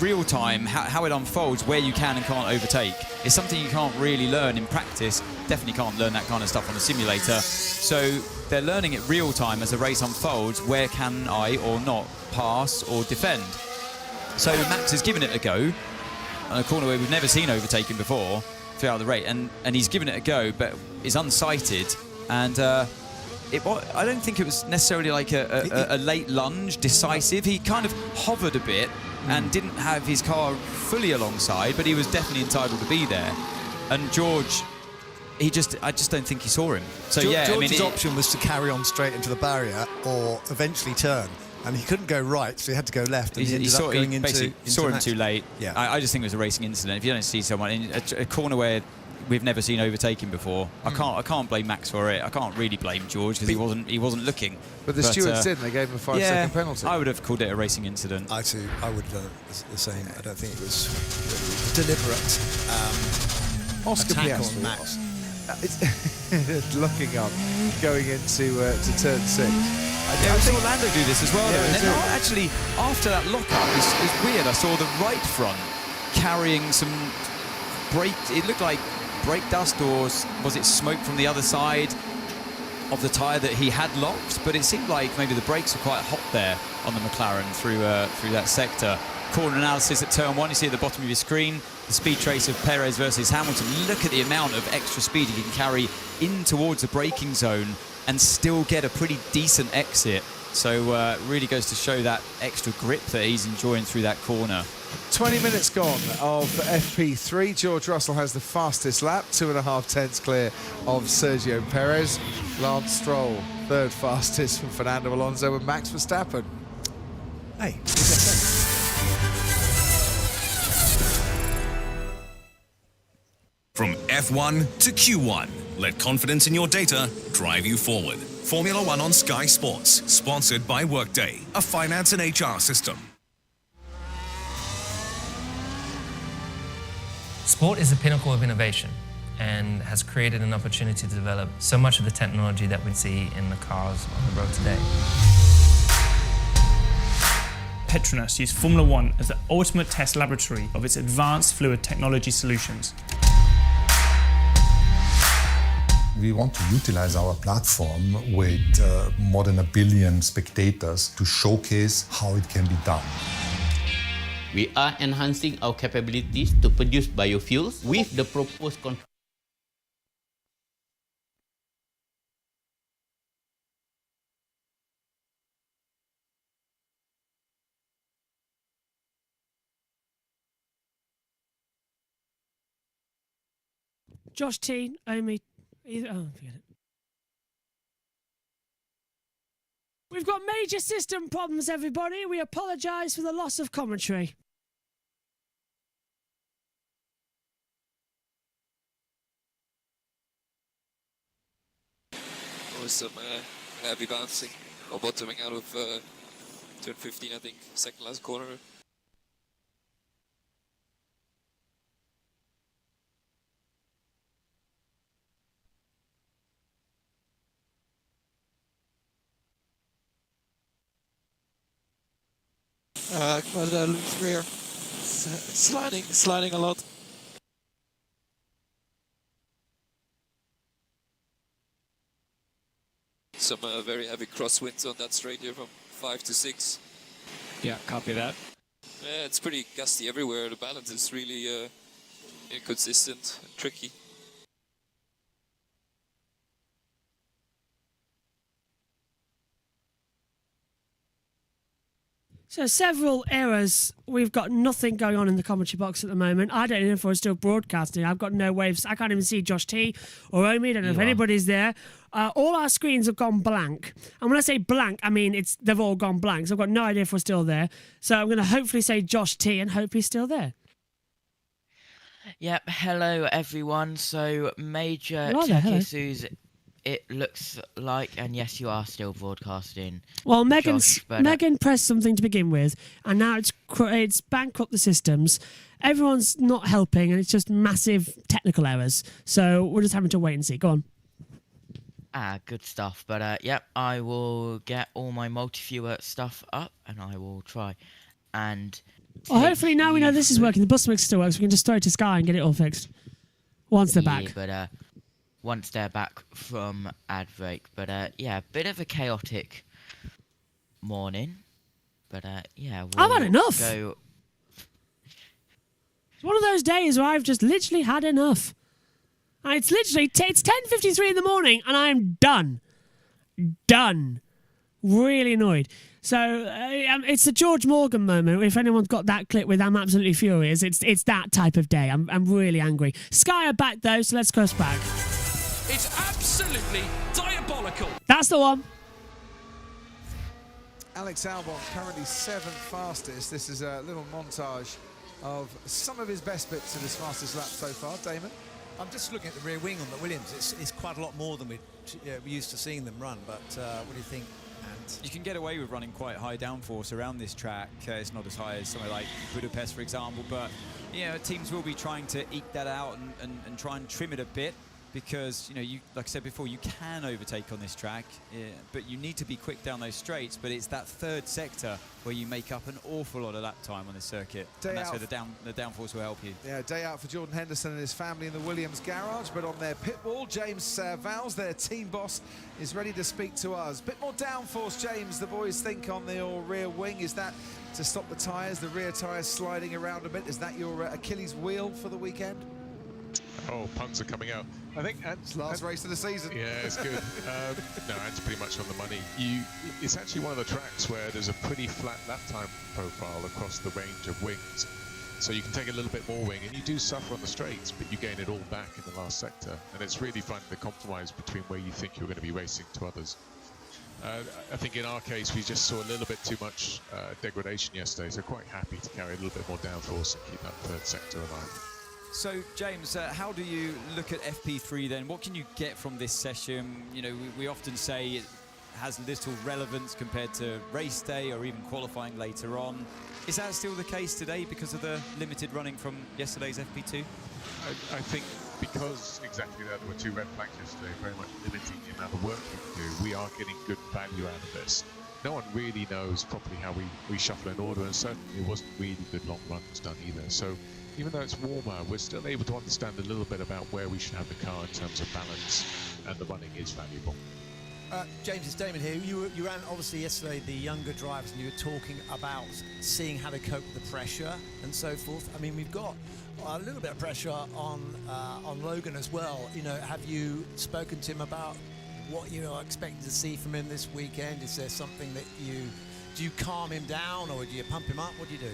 real time, how it unfolds, where you can and can't overtake. It's something you can't really learn in practice. Definitely can't learn that kind of stuff on a simulator. So they're learning it real time as the race unfolds. Where can I or not pass or defend? So Max has given it a go on a corner where we've never seen overtaking before throughout the race, and he's given it a go, but is unsighted. And I don't think it was necessarily like a late lunge, decisive. He kind of hovered a bit and didn't have his car fully alongside, but he was definitely entitled to be there. And George, I just don't think he saw him. So George's option was to carry on straight into the barrier or eventually turn. And he couldn't go right, so he had to go left. And he saw him Max. too late. Yeah. I just think it was a racing incident. If you don't see someone in a corner where we've never seen overtaking before, I can't blame Max for it. I can't really blame George because he wasn't looking. But the stewards didn't. They gave him a 5-second penalty. I would have called it a racing incident. I would have done it the same. I don't think it was deliberate. Oscar attack Piastri on Max. It's looking up, going into to turn 6. I saw Lando do this as well. Yeah, and then actually, after that lockup, it's weird. I saw the right front carrying some brake. It looked like brake dust, or was it smoke from the other side of the tyre that he had locked? But it seemed like maybe the brakes were quite hot there on the McLaren through that sector. Corner analysis at turn 1. You see at the bottom of your screen the speed trace of Perez versus Hamilton. Look at the amount of extra speed he can carry in towards the braking zone and still get a pretty decent exit. So really goes to show that extra grip that he's enjoying through that corner. 20 minutes gone of FP3. George Russell has the fastest lap, 2.5 tenths clear of Sergio Perez. Lance Stroll, third fastest from Fernando Alonso, and Max Verstappen. Hey. From F1 to Q1, let confidence in your data drive you forward. Formula One on Sky Sports, sponsored by Workday, a finance and HR system. Sport is the pinnacle of innovation and has created an opportunity to develop so much of the technology that we see in the cars on the road today. Petronas used Formula One as the ultimate test laboratory of its advanced fluid technology solutions. We want to utilize our platform with more than 1 billion spectators to showcase how it can be done. We are enhancing our capabilities to produce biofuels with the proposed control. Josh T, Omi. Oh, forget it. We've got major system problems, everybody. We apologise for the loss of commentary. There was some heavy bouncing or bottoming out of turn 15, I think, second last corner. Quite a loose rear. Sliding a lot. Some very heavy crosswinds on that straight here from 5 to 6. Yeah, copy that. Yeah, it's pretty gusty everywhere. The balance is really inconsistent and tricky. So several errors. We've got nothing going on in the commentary box at the moment. I don't know if we're still broadcasting. I've got no waves. I can't even see Josh T or Omi. I don't know if anybody's there. All our screens have gone blank. And when I say blank, I mean they've all gone blank. So I've got no idea if we're still there. So I'm going to hopefully say Josh T and hope he's still there. Yep, hello everyone. So major Hello. tech issues, it looks like, and yes, you are still broadcasting. Well, Megan pressed something to begin with, and now it's bankrupt the systems. Everyone's not helping, and it's just massive technical errors. So we're just having to wait and see. Go on. Good stuff. But yep, I will get all my multi-viewer stuff up, and I will try. And well, hopefully now we know this is working. The bus mix still works. We can just throw it to Sky and get it all fixed once they're back. But once they're back from ad break. But yeah, a bit of a chaotic morning. But yeah, I've had enough. It's one of those days where I've just literally had enough. And it's literally it's 10:53 in the morning, and I'm done. Really annoyed. So it's the George Morgan moment. If anyone's got that clip with "I'm absolutely furious," it's that type of day. I'm really angry. Sky are back though, so let's cross back. It's absolutely diabolical. That's the one. Alex Albon currently 7th fastest. This is a little montage of some of his best bits of his fastest lap so far. Damon? I'm just looking at the rear wing on the Williams. It's quite a lot more than we're used to seeing them run, but what do you think? And you can get away with running quite high downforce around this track. It's not as high as somewhere like Budapest, for example, but teams will be trying to eke that out and try and trim it a bit, because like I said before, you can overtake on this track, but you need to be quick down those straights. But it's that third sector where you make up an awful lot of lap time on this circuit, and that's where the downforce will help you. Yeah, day out for Jordan Henderson and his family in the Williams garage, but on their pit wall, James Vowles, their team boss, is ready to speak to us. Bit more downforce, James, the boys think on the rear wing. Is that to stop the tyres, the rear tyres sliding around a bit? Is that your Achilles wheel for the weekend? Oh, puns are coming out. I think it's last race of the season. Yeah, it's good. No, Ant's pretty much on the money. It's actually one of the tracks where there's a pretty flat lap time profile across the range of wings. So you can take a little bit more wing, and you do suffer on the straights, but you gain it all back in the last sector. And it's really finding the compromise between where you think you're going to be racing to others. I think in our case, we just saw a little bit too much degradation yesterday, so quite happy to carry a little bit more downforce and keep that third sector alive. So, James, how do you look at FP3 then? What can you get from this session? We often say it has little relevance compared to race day or even qualifying later on. Is that still the case today because of the limited running from yesterday's FP2? I think because exactly that, there were 2 red flags yesterday, very much limiting the amount of work we can do. We are getting good value out of this. No one really knows properly how we shuffle in order, and certainly it wasn't really good long runs done either. So even though it's warmer, we're still able to understand a little bit about where we should have the car in terms of balance, and the running is valuable. James, it's Damon here. You ran obviously yesterday the younger drivers, and you were talking about seeing how to cope with the pressure and so forth. I mean, we've got a little bit of pressure on Logan as well. Have you spoken to him about what you are expecting to see from him this weekend? Is there something that do you calm him down, or do you pump him up? What do you do?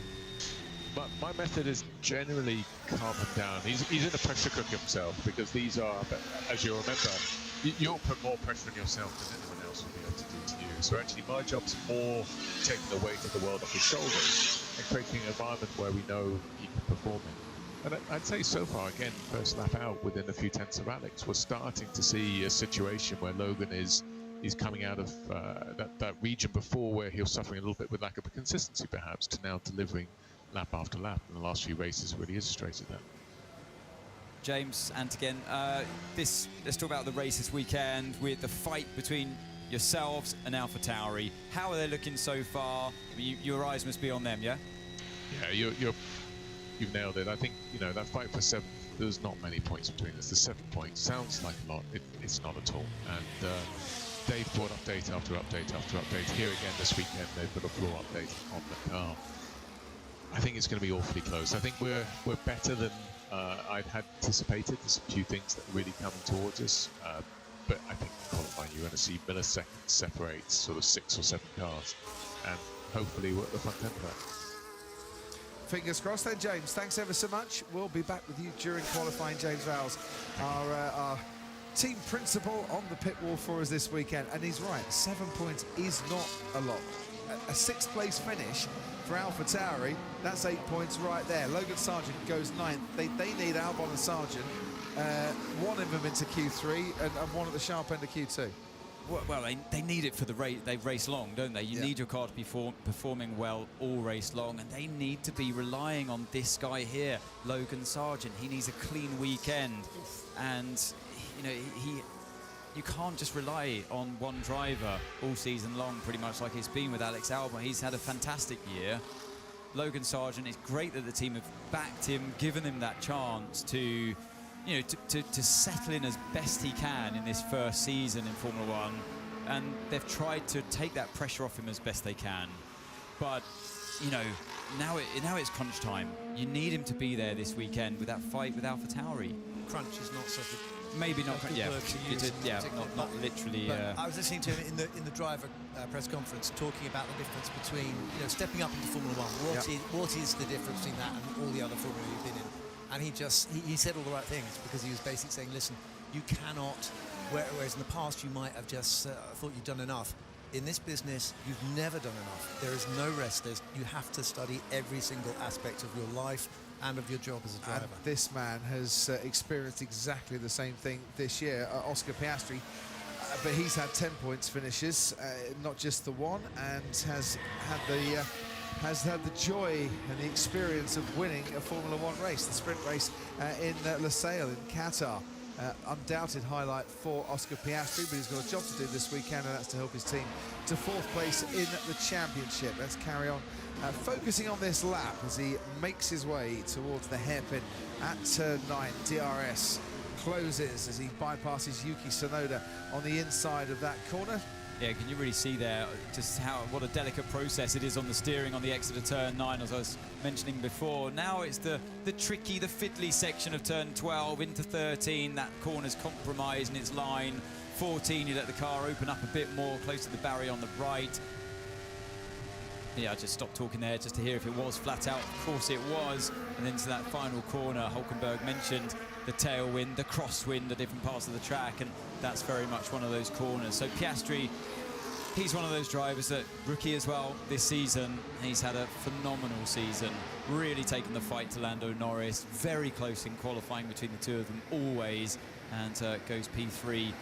My method is generally calm him down. He's in a pressure cooker himself, because these are, as you'll remember, you'll put more pressure on yourself than anyone else will be able to do to you. So actually my job's more taking the weight of the world off his shoulders and creating an environment where we know he can perform in. And I'd say so far, again, first lap out, within a few tenths of Alex, we're starting to see a situation where Logan is coming out of that region before, where he was suffering a little bit with lack of consistency perhaps, to now delivering lap after lap, and the last few races really illustrated that. James, and again, let's talk about the race this weekend with the fight between yourselves and AlphaTauri. How are they looking so far? I mean, your eyes must be on them, yeah? Yeah, you've nailed it. I think that fight for 7th, there's not many points between us. The 7 points sounds like a lot. It's not at all. And they've brought update after update after update. Here again this weekend, they've put a floor update on the car. I think it's going to be awfully close. I think we're better than I'd had anticipated. There's a few things that are really coming towards us, but I think in qualifying you're going to see milliseconds separate sort of 6 or 7 cars, and hopefully work the front end of that. Fingers crossed then, James. Thanks ever so much. We'll be back with you during qualifying. James Vowles, our team principal on the pit wall for us this weekend. And he's right, 7 points is not a lot. A sixth place finish for AlphaTauri, that's 8 points right there. Logan Sargent goes 9th. They need Albon and Sargent, one of them into Q3 and one at the sharp end of Q2. Well, they need it for the race. They race long, don't they? You need your car to be performing well all race long, and they need to be relying on this guy here, Logan Sargent. He needs a clean weekend, and you know you can't just rely on one driver all season long, pretty much like it's been with Alex Albon. He's had a fantastic year. Logan Sargent, it's great that the team have backed him, given him that chance to to settle in as best he can in this first season in Formula One, and they've tried to take that pressure off him as best they can. But now it's crunch time. You need him to be there this weekend with that fight with AlphaTauri. Crunch is not such a maybe not. good word to use not literally. But I was listening to him in the driver press conference talking about the difference between stepping up into Formula One. What is the difference between that and all the other Formula you've been in? And he said all the right things, because he was basically saying, listen, you cannot, whereas in the past you might have just thought you'd done enough. In this business, you've never done enough. There is no rest. You have to study every single aspect of your life and of your job as a driver. And this man has experienced exactly the same thing this year, Oscar Piastri. But he's had 10 points finishes, not just the one, and has had the joy and the experience of winning a Formula One race, the sprint race in Losail in Qatar. Undoubted highlight for Oscar Piastri, but he's got a job to do this weekend, and that's to help his team to 4th place in the championship. Let's carry on focusing on this lap as he makes his way towards the hairpin at turn 9. DRS closes as he bypasses Yuki Tsunoda on the inside of that corner. Yeah, can you really see there just what a delicate process it is on the steering on the exit of turn 9, as I was mentioning before. Now it's the tricky, the fiddly section of turn 12 into 13. That corner's compromised in its line. 14, you let the car open up a bit more, close to the barrier on the right. Yeah, I just stopped talking there just to hear if it was flat out. Of course it was. And then to that final corner, Hulkenberg mentioned the tailwind, the crosswind, the different parts of the track, and that's very much one of those corners. So Piastri, he's one of those drivers that, rookie as well this season, he's had a phenomenal season, really taken the fight to Lando Norris, very close in qualifying between the two of them always, and goes P3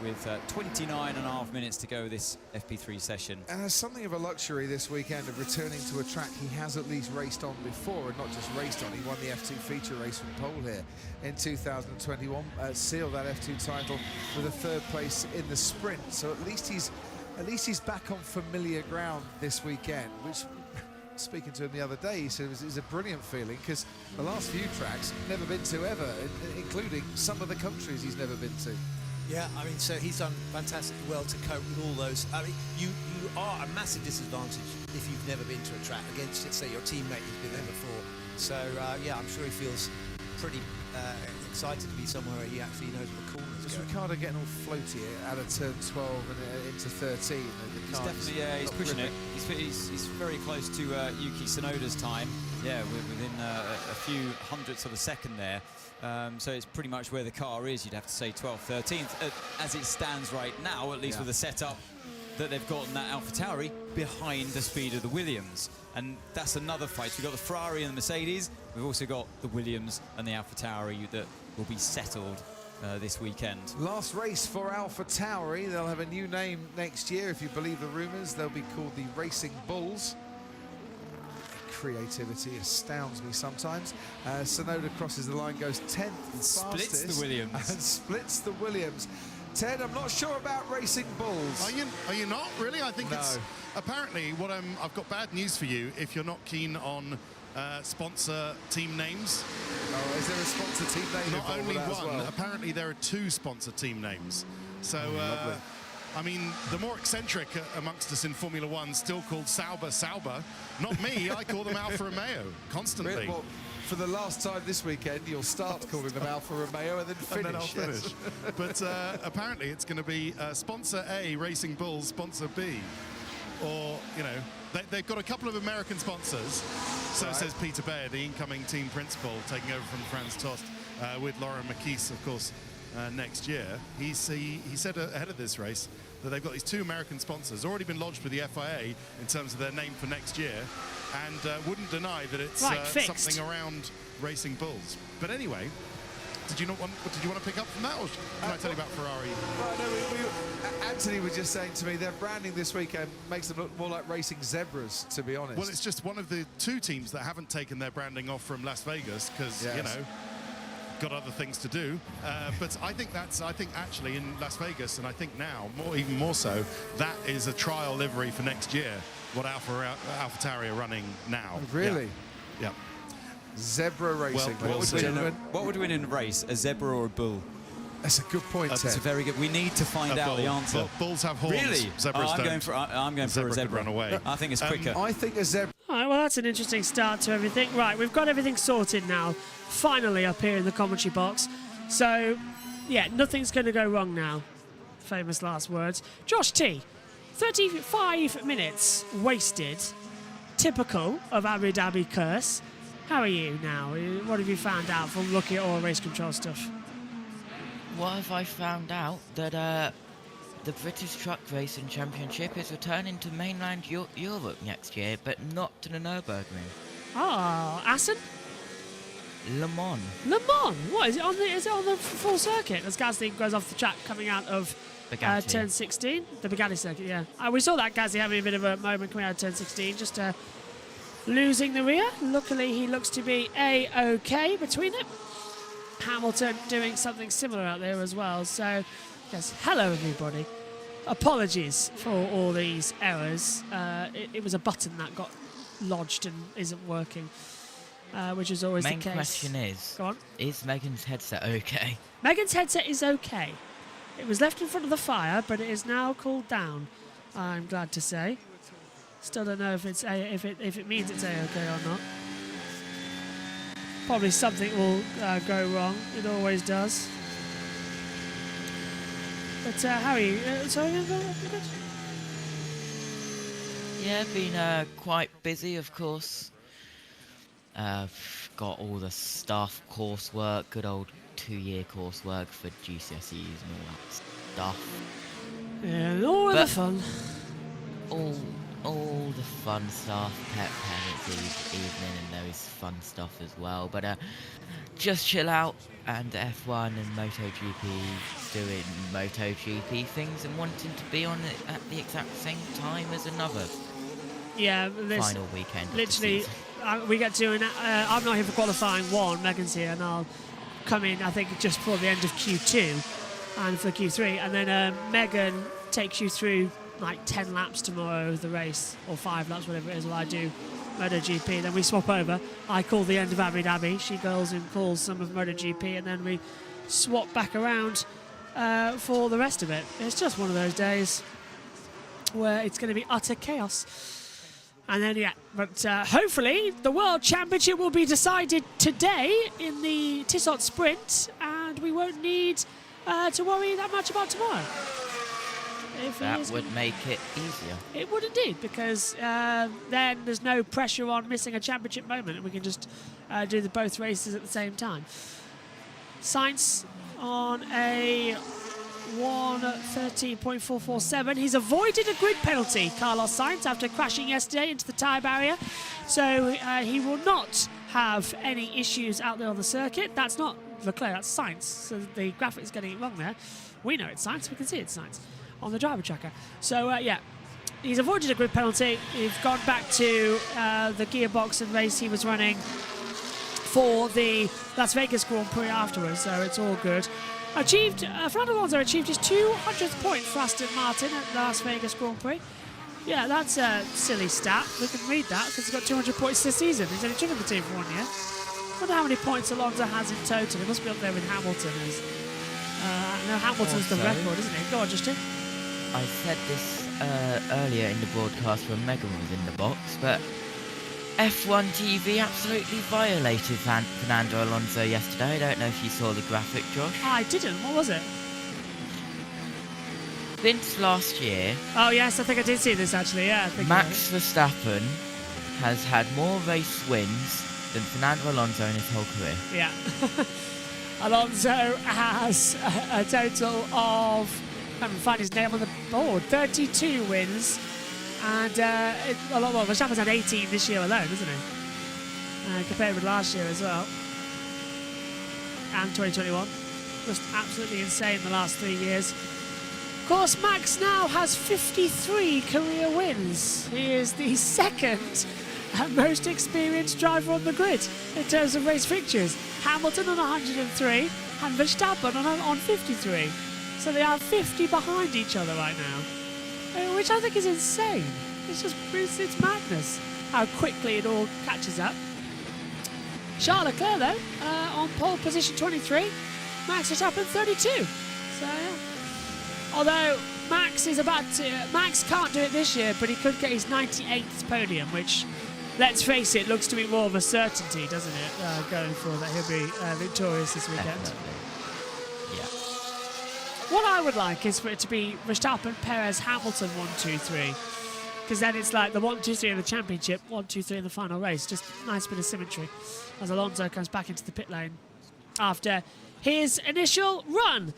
with 29.5 minutes to go this FP3 session. And has something of a luxury this weekend of returning to a track he has at least raced on before, and not just raced on. He won the F2 feature race from pole here in 2021, sealed that F2 title with a 3rd place in the sprint. So at least he's back on familiar ground this weekend, which, speaking to him the other day, he said it was a brilliant feeling, because the last few tracks never been to ever, including some of the countries he's never been to. Yeah, I mean, so he's done fantastically well to cope with all those. I mean, you are a massive disadvantage if you've never been to a track against, say, your teammate who's been there before. So, yeah, I'm sure he feels pretty excited to be somewhere where he actually knows what the corners Just go. Ricciardo getting all floaty out of turn 12 and into 13. He's definitely, he's pushing it. He's very close to Yuki Tsunoda's time. Yeah, within a few hundredths of a second there. So it's pretty much where the car is. You'd have to say 12th, 13th, as it stands right now, at least with the setup that they've gotten that AlphaTauri behind the speed of the Williams. And that's another fight. We've got the Ferrari and the Mercedes. We've also got the Williams and the AlphaTauri that will be settled this weekend. Last race for AlphaTauri. They'll have a new name next year, if you believe the rumours. They'll be called the Racing Bulls. Creativity astounds me sometimes. Tsunoda crosses the line, goes 10th and splits the Williams. And splits the Williams. Ted, I'm not sure about Racing Bulls. Are you not really? I think it's apparently I've got bad news for you if you're not keen on sponsor team names. Oh, is there a sponsor team name? Not only one. Well? Apparently there are 2 sponsor team names. So. I mean, the more eccentric amongst us in Formula One still called Sauber. Not me, I call them Alfa Romeo constantly. Really? Well, for the last time this weekend, you'll start calling them Alfa Romeo and then finish. And then I'll finish. But apparently it's going to be sponsor A, Racing Bulls, sponsor B. or, you know, they've got a couple of American sponsors. So says Peter Bayer, the incoming team principal, taking over from Franz Tost, with Lauren McKees, of course, next year. He said ahead of this race that they've got these 2 American sponsors already been lodged with the FIA in terms of their name for next year, and wouldn't deny that it's something around racing bulls. But anyway, did you want to pick up from that, or can I tell you about Ferrari? Well, no, Anthony was just saying to me their branding this weekend makes them look more like racing zebras, to be honest. Well, it's just one of the 2 teams that haven't taken their branding off from Las Vegas because, you know, got other things to do. But I think actually in Las Vegas, and I think now even more so, that is a trial livery for next year, what AlphaTauri are running now. Really? Yeah. Zebra racing. What would win in a race, a zebra or a bull? That's a good point, Ted. That's a very good. We need to find out the answer. Bulls have horns. Really? Zebras don't. I'm going for a zebra. Run away. I think it's quicker. I think a zebra. All right, well, that's an interesting start to everything. Right, we've got everything sorted now, finally up here in the commentary box. So, yeah, nothing's going to go wrong now. Famous last words. Josh T, 35 minutes wasted. Typical of Abu Dhabi curse. How are you now? What have you found out from looking at all race control stuff? What have I found out? That the British Truck Racing Championship is returning to mainland Europe next year, but not to the Nürburgring. Oh, Assen? Le Mans. Le Mans? What, is it on the full circuit as Gasly goes off the track coming out of turn 16? The Bugatti circuit, yeah. We saw that Gasly having a bit of a moment coming out of turn 16, just losing the rear. Luckily, he looks to be A-OK between it. Hamilton doing something similar out there as well. So, yes, hello everybody. Apologies for all these errors. It was a button that got lodged and isn't working, which is always the case. Main question is, go on. Is Megan's headset okay? Megan's headset is okay. It was left in front of the fire, but it is now cooled down, I'm glad to say. Still don't know if it means it's A-okay or not. Probably something will go wrong. It always does. But how are you? Sorry, you good? Yeah, been quite busy, of course. Got all the staff coursework, good old 2-year coursework for GCSEs and all that stuff. Yeah, all the fun. All the fun stuff, parents evening and those fun stuff as well. But just chill out, and F1 and MotoGP doing MotoGP things and wanting to be on it at the exact same time as another final weekend. Literally, we get to I'm not here for qualifying 1, Megan's here, and I'll come in, I think, just before the end of Q2 and for Q3, and then Megan takes you through like 10 laps tomorrow of the race, or 5 laps, whatever it is, while I do MotoGP. Then we swap over. I call the end of Abu Dhabi, she goes and calls some of MotoGP, and then we swap back around for the rest of it. It's just one of those days where it's going to be utter chaos. And then, yeah, but hopefully the World Championship will be decided today in the Tissot Sprint, and we won't need to worry that much about tomorrow. That would make it easier. It would indeed, because then there's no pressure on missing a championship moment, and we can just do both races at the same time. Sainz on a 1:13.447. He's avoided a grid penalty, Carlos Sainz, after crashing yesterday into the tyre barrier. So he will not have any issues out there on the circuit. That's not Leclerc, that's Sainz. So the graphic's getting it wrong there. We know it's Sainz, we can see it's Sainz on the driver tracker. So, yeah, he's avoided a grid penalty. He's gone back to the gearbox and race he was running for the Las Vegas Grand Prix afterwards, so it's all good. Fernando Alonso achieved his 200th point for Aston Martin at the Las Vegas Grand Prix. Yeah, that's a silly stat. We can read that because he's got 200 points this season. He's only driven the team for 1 year. I wonder how many points Alonso has in total. He must be up there with Hamilton. No, Hamilton's the record, isn't he? Go on, Justin. I said this earlier in the broadcast when Megan was in the box, but F1 TV absolutely violated Fernando Alonso yesterday. I don't know if you saw the graphic, Josh. I didn't. What was it? Since last year, Oh yes, I think I did see this actually. Yeah. I think Max Verstappen has had more race wins than Fernando Alonso in his whole career. Yeah. Alonso has a total of, I can't find his name on the board, 32 wins. And a lot more. Verstappen's had 18 this year alone, isn't he? Compared with last year as well. And 2021. Just absolutely insane the last 3 years. Of course, Max now has 53 career wins. He is the second most experienced driver on the grid in terms of race fixtures. Hamilton on 103 and Verstappen on 53. So they are 50 behind each other right now, which I think is insane. It's madness how quickly it all catches up. Charles Leclerc though, on pole position 23, Max Verstappen 32. So yeah. Although Max can't do it this year, but he could get his 98th podium, which, let's face it, looks to be more of a certainty, doesn't it? Going forward, that he'll be victorious this weekend. Yeah. What I would like is for it to be Verstappen, Perez, Hamilton 1, 2, 3. Because then it's like the 1, 2, 3 in the championship, 1, 2, 3 in the final race. Just a nice bit of symmetry as Alonso comes back into the pit lane after his initial run.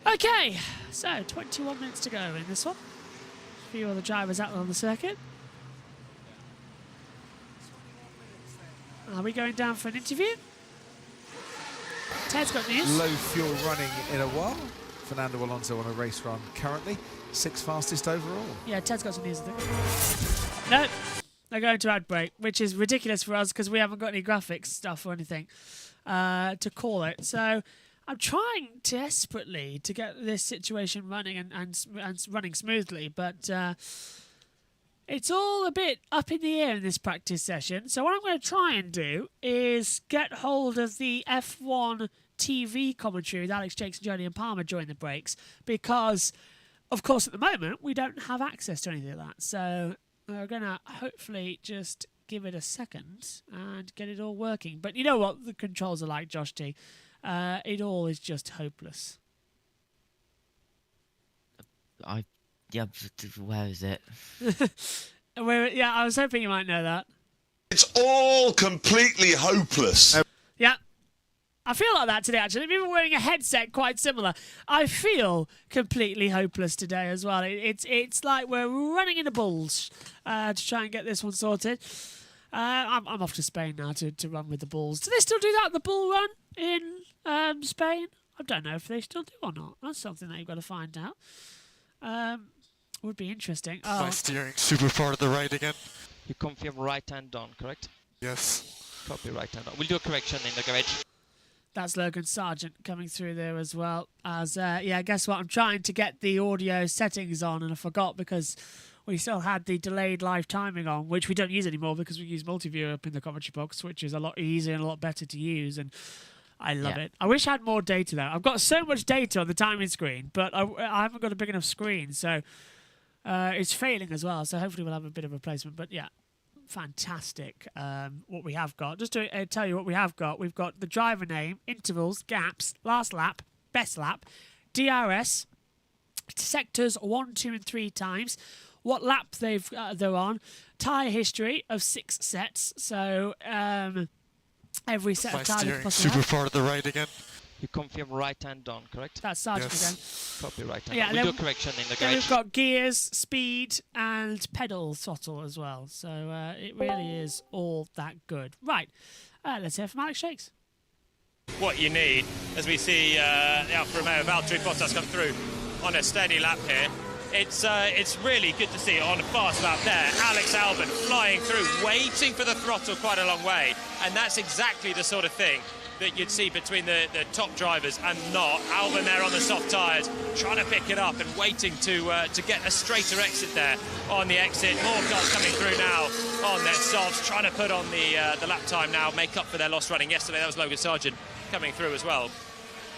Okay, so 21 minutes to go in this one. A few other drivers out on the circuit. Are we going down for an interview? Ted's got news. Low fuel running in a while. Fernando Alonso on a race run currently. 6th fastest overall. Yeah, Ted's got some news, I think. No, they're going to ad break, which is ridiculous for us because we haven't got any graphics stuff or anything to call it. So I'm trying desperately to get this situation running and running smoothly, but it's all a bit up in the air in this practice session. So what I'm going to try and do is get hold of the F1 TV commentary with Alex, Jakes, and Jody Palmer during the breaks because, of course, at the moment, we don't have access to anything like that. So we're going to hopefully just give it a second and get it all working. But you know what the controls are like, Josh T. It all is just hopeless. Yeah, where is it? Yeah, I was hoping you might know that. It's all completely hopeless. Yeah. I feel like that today, actually. Even wearing a headset, quite similar. I feel completely hopeless today as well. It's like we're running into bulls to try and get this one sorted. I'm off to Spain now to run with the bulls. Do they still do that, the bull run in Spain? I don't know if they still do or not. That's something that you've got to find out. Would be interesting. Oh. My steering super far to the right again. You confirm right hand on, correct? Yes. Copy right hand on. We'll do a correction in the garage. That's Logan Sargent coming through there as well. As yeah, guess what? I'm trying to get the audio settings on, and I forgot because we still had the delayed live timing on, which we don't use anymore because we use multi-view up in the commentary box, which is a lot easier and a lot better to use. And I love it. I wish I had more data though. I've got so much data on the timing screen, but I haven't got a big enough screen, so it's failing as well. So hopefully we'll have a bit of a replacement. But yeah, fantastic what we have got. Just to tell you what we have got, we've got the driver name, intervals, gaps, last lap, best lap, DRS, sectors 1, 2 and 3 times, what lap they're on, tyre history of 6 sets, so every set of tyres super far to the right again. You confirm right hand on, correct? That's Sargent again. Copy right hand on. We'll do a correction in the garage. Then we've got gears, speed, and pedal throttle as well. So it really is all that good. Right, let's hear from Alex Shakes. What you need, as we see the Alfa Romeo Valtteri Bottas come through on a steady lap here. It's really good to see on a fast lap there. Alex Albon flying through, waiting for the throttle quite a long way. And that's exactly the sort of thing that you'd see between the top drivers and not. Albon there on the soft tyres, trying to pick it up and waiting to get a straighter exit there on the exit. More cars coming through now on their softs, trying to put on the lap time now, make up for their lost running. Yesterday, that was Logan Sargent coming through as well.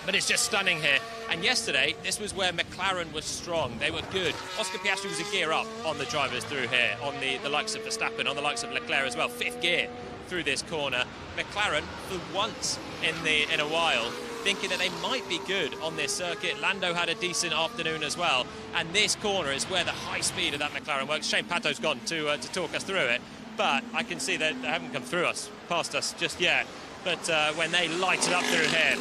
But it's just stunning here. And yesterday, this was where McLaren was strong. They were good. Oscar Piastri was a gear up on the drivers through here, on the likes of Verstappen, on the likes of Leclerc as well. 5th gear through this corner. McLaren, for once in a while, thinking that they might be good on this circuit. Lando had a decent afternoon as well, and this corner is where the high speed of that McLaren works. Shane Pato's gone to talk us through it, but I can see that they haven't come past us just yet. But when they light it up through here,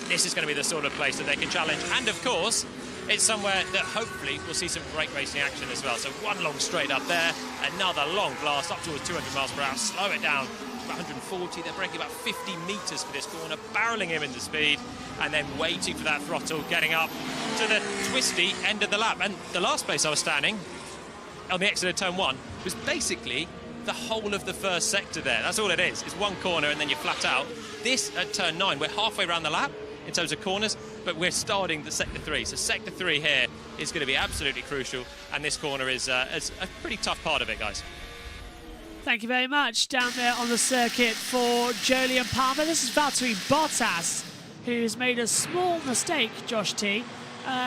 this is going to be the sort of place that they can challenge. And of course, it's somewhere that hopefully we'll see some great racing action as well. So one long straight up there, another long blast up towards 200 miles per hour, slow it down to about 140. They're braking about 50 metres for this corner, barrelling him into speed, and then waiting for that throttle, getting up to the twisty end of the lap. And the last place I was standing, on the exit of turn 1, was basically the whole of the first sector there. That's all it is. It's one corner and then you're flat out. This at turn 9, we're halfway around the lap in terms of corners, but we're starting the sector 3. So sector 3 here is going to be absolutely crucial, and this corner is a pretty tough part of it, guys. Thank you very much. Down there on the circuit for Jolyon Palmer. This is Valtteri Bottas, who's made a small mistake, Josh T.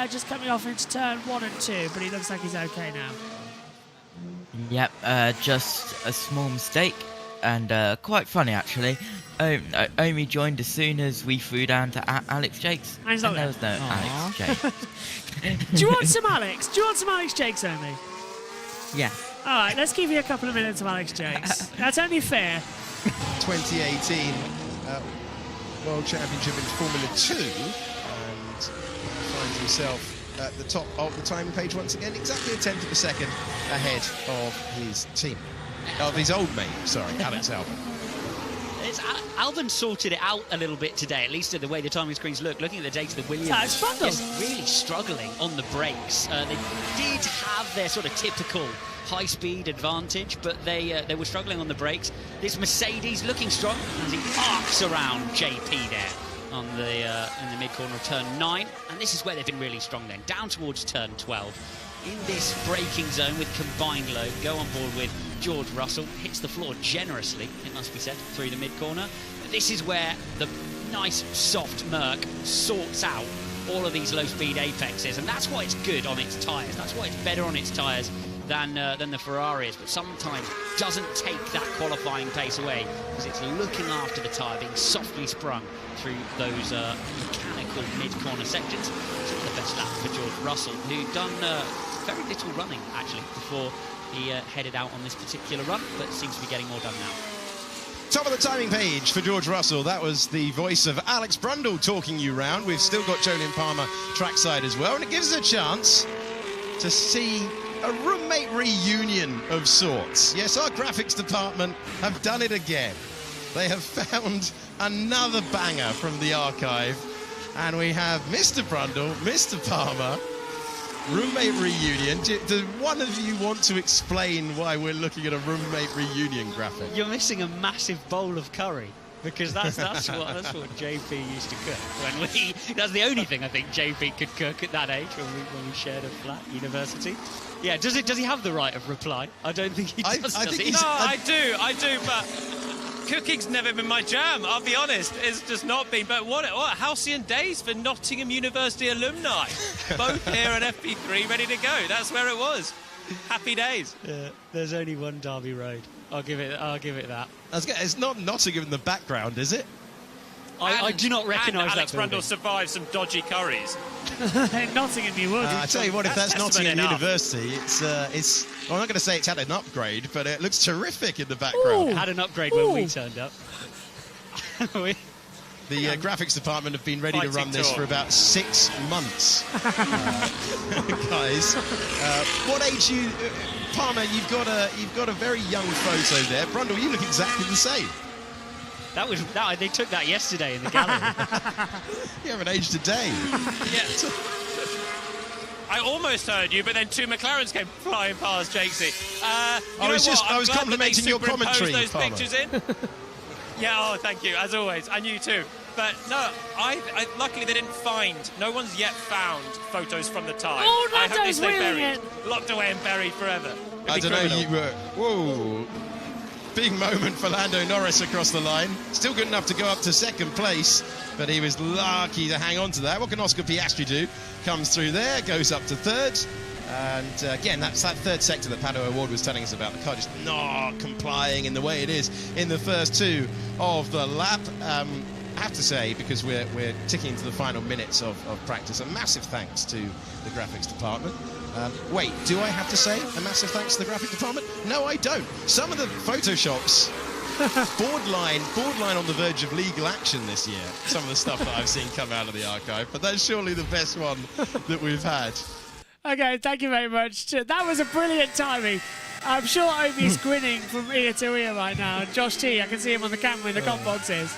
Just coming off into turn 1 and 2, but he looks like he's okay now. Yep, just a small mistake, and quite funny actually. Omi joined as soon as we threw down to Alex Jakes, and there was no Alex Jakes. Do you want some Alex? Do you want some Alex Jakes, Omi? Yeah. All right, let's give you a couple of minutes of Alex Jakes. That's only fair. 2018 World Championship in Formula 2, and finds himself at the top of the timing page once again, exactly a tenth of a second ahead of his team. Of his old mate, sorry, Alex Albon. Albon sorted it out a little bit today, at least at the way the timing screens look. Looking at the data, the Williams just really struggling on the brakes. They did have their sort of typical high-speed advantage, but they were struggling on the brakes. This Mercedes looking strong as he arcs around JP there on the in the mid-corner of turn 9, and this is where they've been really strong then, down towards turn 12. In this braking zone with combined load, go on board with George Russell, hits the floor generously, it must be said, through the mid-corner. This is where the nice, soft Merc sorts out all of these low-speed apexes, and that's why it's good on its tyres. That's why it's better on its tyres than the Ferraris, but sometimes doesn't take that qualifying pace away because it's looking after the tyre, being softly sprung through those mechanical mid-corner sections. So the best lap for George Russell, who'd done very little running, actually, before he headed out on this particular run, but seems to be getting more done now. Top of the timing page for George Russell. That was the voice of Alex Brundle talking you round. We've still got Jolyon Palmer trackside as well, and it gives us a chance to see a roommate reunion of sorts. Yes, our graphics department have done it again. They have found another banger from the archive, and we have Mr. Brundle, Mr. Palmer, roommate reunion. Does one of you want to explain why we're looking at a roommate reunion graphic? You're missing a massive bowl of curry, because that's what JP used to cook. That's the only thing I think JP could cook at that age when we shared a flat at university. Yeah, does he have the right of reply? I don't think he does. I do, but cooking's never been my jam, I'll be honest. It's just not been. But what halcyon days for Nottingham University alumni. Both here at FP3 ready to go. That's where it was. Happy days. Yeah, there's only one Derby Road. I'll give it that. It's not Nottingham in the background, is it? I do not recognise that Alex Brundle survived some dodgy curries. In Nottingham you would. I tell you what, if that's Nottingham University, it's well, I'm not going to say it's had an upgrade, but it looks terrific in the background. It had an upgrade when we turned up. The graphics department have been ready to run this for about 6 months. Guys, what age you... Palmer, you've got a very young photo there. Brundle, you look exactly the same. They took that yesterday in the gallery. You haven't aged a day. Yeah. I almost heard you, but then two McLarens came flying past Jakesy. I was complimenting your commentary, those Palmer. pictures in. Yeah, thank you, as always. And you too. But no, luckily they didn't find, no one's yet found photos from the time. Oh, I hope they Lando's stay wheeling buried. it. Locked away and buried forever. I don't know, you were... Whoa. Big moment for Lando Norris across the line. Still good enough to go up to second place, but he was lucky to hang on to that. What can Oscar Piastri do? Comes through there, goes up to third. And again, that's that third sector that Pato Award was telling us about. The car just not complying in the way it is in the first two of the lap. I have to say, because we're ticking into the final minutes of practice, a massive thanks to the graphics department. Wait, do I have to say a massive thanks to the graphics department? No, I don't. Some of the Photoshops borderline on the verge of legal action this year. Some of the stuff that I've seen come out of the archive, but that's surely the best one that we've had. Okay, thank you very much. That was a brilliant timing. I'm sure Obi's grinning from ear to ear right now. And Josh T, I can see him on the camera in the comp boxes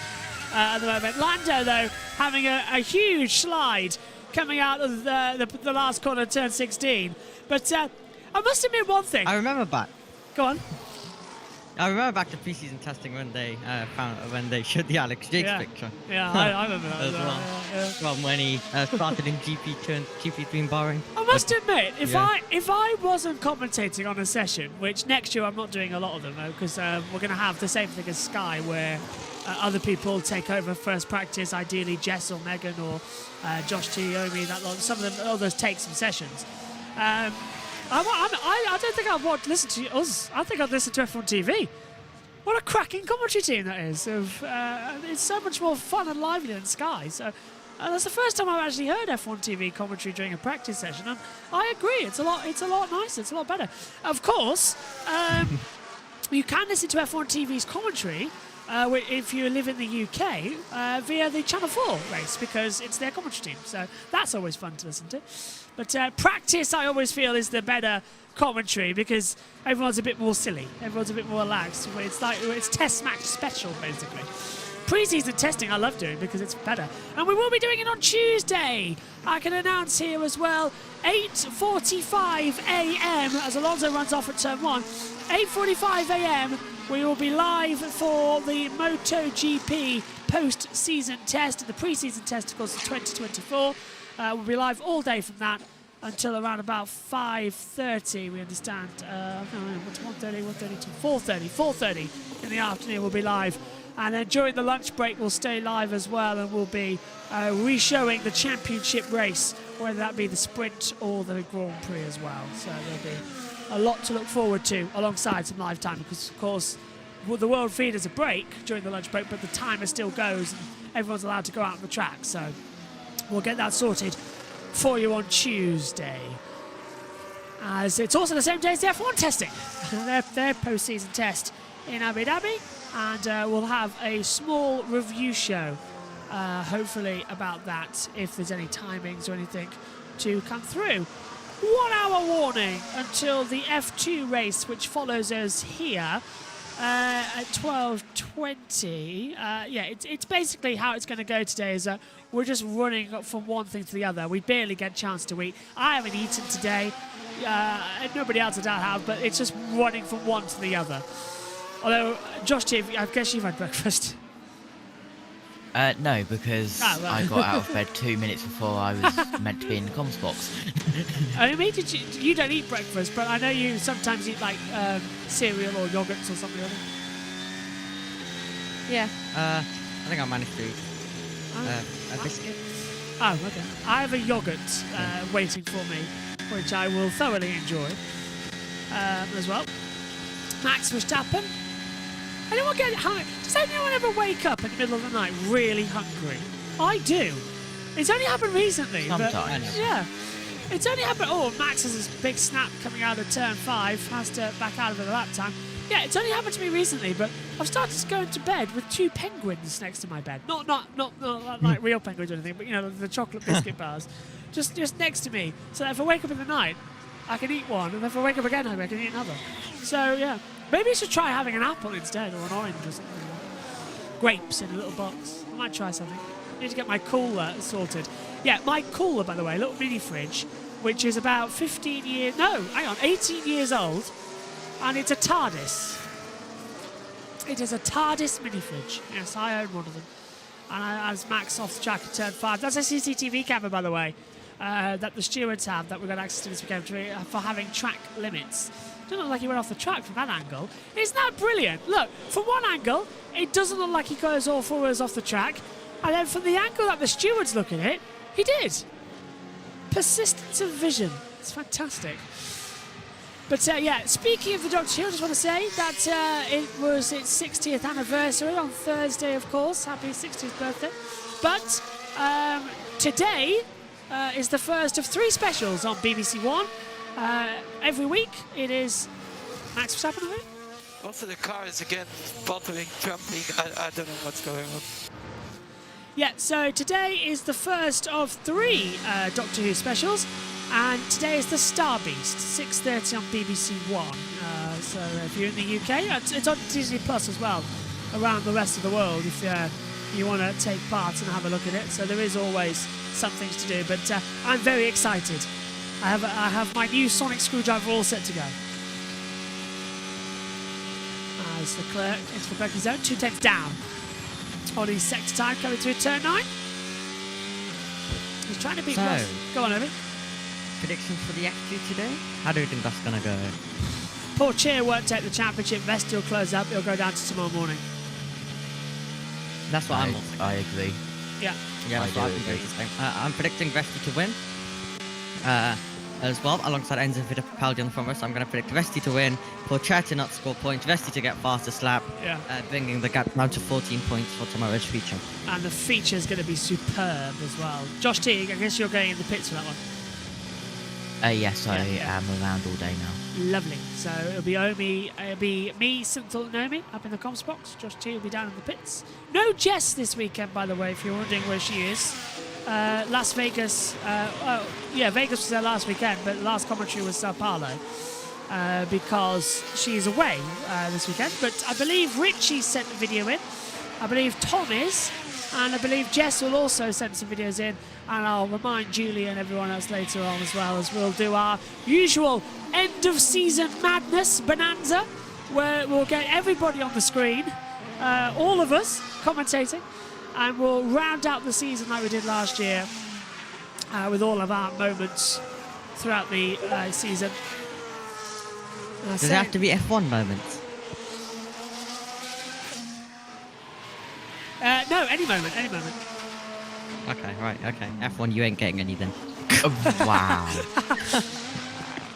at the moment. Lando, though, having a huge slide coming out of the last corner, turn 16. But I must admit one thing. I remember back. Go on. I remember back to pre-season testing when they showed the Alex Jakes picture. Yeah, I remember that as well. Yeah. From when he started in GP3 in Bahrain. I must admit, if I wasn't commentating on a session, which next year I'm not doing a lot of them though, because we're going to have the same thing as Sky, where other people take over first practice, ideally Jess or Megan or Josh T, Omi, that lot. Some of them others take some sessions. I don't think I've listened to us. I think I've listened to F1 TV. What a cracking commentary team that is. It's so much more fun and lively than Sky. So that's the first time I've actually heard F1 TV commentary during a practice session, and I agree. It's a lot nicer. It's a lot better. Of course, you can listen to F1 TV's commentary if you live in the UK via the Channel 4 race, because it's their commentary team. So that's always fun to listen to. But practice, I always feel, is the better commentary because everyone's a bit more silly. Everyone's a bit more relaxed. It's test match special, basically. Pre-season testing I love doing because it's better. And we will be doing it on Tuesday. I can announce here as well, 8:45 a.m. as Alonso runs off at turn 1. 8:45 a.m. we will be live for the MotoGP post-season test. The pre-season test, of course, is 2024. We'll be live all day from that until around about 5:30, we understand. 4:30 in the afternoon we'll be live. And then during the lunch break we'll stay live as well, and we'll be re-showing the championship race, whether that be the sprint or the Grand Prix as well. So there'll be a lot to look forward to alongside some live time, because of course the world feed is a break during the lunch break, but the timer still goes and everyone's allowed to go out on the track. So we'll get that sorted for you on Tuesday. As it's also the same day as the F1 testing, their post-season test in Abu Dhabi, and we'll have a small review show, hopefully about that, if there's any timings or anything to come through. 1 hour warning until the F2 race, which follows us here at 12:20. It's basically how it's going to go today. Is we're just running from one thing to the other. We barely get a chance to eat. I haven't eaten today. And nobody else I doubt have, but it's just running from one to the other. Although, Josh T, I guess you've had breakfast. No, because I got out of bed 2 minutes before I was meant to be in the comms box. I mean, you don't eat breakfast, but I know you sometimes eat like cereal or yogurts or something like that. Yeah, I think I managed to eat a biscuit. Oh, okay. I have a yogurt waiting for me, which I will thoroughly enjoy as well. Max Verstappen. Anyone get hungry? Does anyone ever wake up in the middle of the night really hungry? I do. It's only happened recently. Sometimes. But, yeah. It's only happened. Oh, Max has this big snap coming out of turn 5. Has to back out of it at lap time. Yeah, it's only happened to me recently, but I've started going to bed with 2 penguins next to my bed. Not like real penguins or anything, but you know, the chocolate biscuit bars. Just next to me. So that if I wake up in the night, I can eat one, and if I wake up again, I can eat another. So yeah. Maybe I should try having an apple instead, or an orange or something. Grapes in a little box. I might try something. I need to get my cooler sorted. Yeah, my cooler, by the way, little mini fridge, which is about 18 years old, and it's a TARDIS. It is a TARDIS mini fridge. Yes, I own one of them. And as Max off the track at turn 5. That's a CCTV camera, by the way, that the stewards have, that we've got access to this weekend for having track limits. Doesn't look like he went off the track from that angle. Isn't that brilliant? Look, from one angle, it doesn't look like he goes all 4 hours off the track. And then from the angle that the stewards look at it, he did. Persistence of vision. It's fantastic. But yeah, speaking of the Doctor Who, I just want to say that it was its 60th anniversary on Thursday, of course. Happy 60th birthday. But today is the first of 3 specials on BBC One. Every week it is Max Verstappen, I think. Also, the car is again bothering, jumping. I don't know what's going on. Yeah, so today is the first of 3 Doctor Who specials. And today is the Star Beast, 6:30 on BBC One. So if you're in the UK, it's on Disney Plus as well, around the rest of the world if you want to take part and have a look at it. So there is always some things to do, but I'm very excited. I have my new sonic screwdriver all set to go. As Leclerc into the braking zone, 2 tenths down on his sector time coming through turn 9. He's trying to beat Russ. Go on, Obi. Predictions for the F2 today? How do you think that's going to go? Paul Cheer won't take the championship. Vesti will close up. He'll go down to tomorrow morning. That's what I agree. Yeah. Yeah, that's what I'm doing. I'm predicting Vesti to win. As well, alongside Enzo Fittipaldi on the front row. So I'm going to predict Vesti to win, Paul Cheer to not score points, Vesti to get fastest lap, bringing the gap down to 14 points for tomorrow's feature. And the feature is going to be superb as well. Josh T, I guess you're going in the pits for that one. Yes, I am around all day now. Lovely. So it'll be me, Synthol and Naomi up in the comms box. Josh T will be down in the pits. No Jess this weekend, by the way, if you're wondering where she is. Las Vegas, Vegas was there last weekend, but the last commentary was Sao Paulo because she's away this weekend. But I believe Richie sent the video in. I believe Tom is. And I believe Jess will also send some videos in, and I'll remind Julie and everyone else later on as well, as we'll do our usual end-of-season madness bonanza, where we'll get everybody on the screen, all of us commentating, and we'll round out the season like we did last year with all of our moments throughout the season. Does it have to be F1 moments? No, any moment. Okay, right, okay. F1, you ain't getting any then. Wow.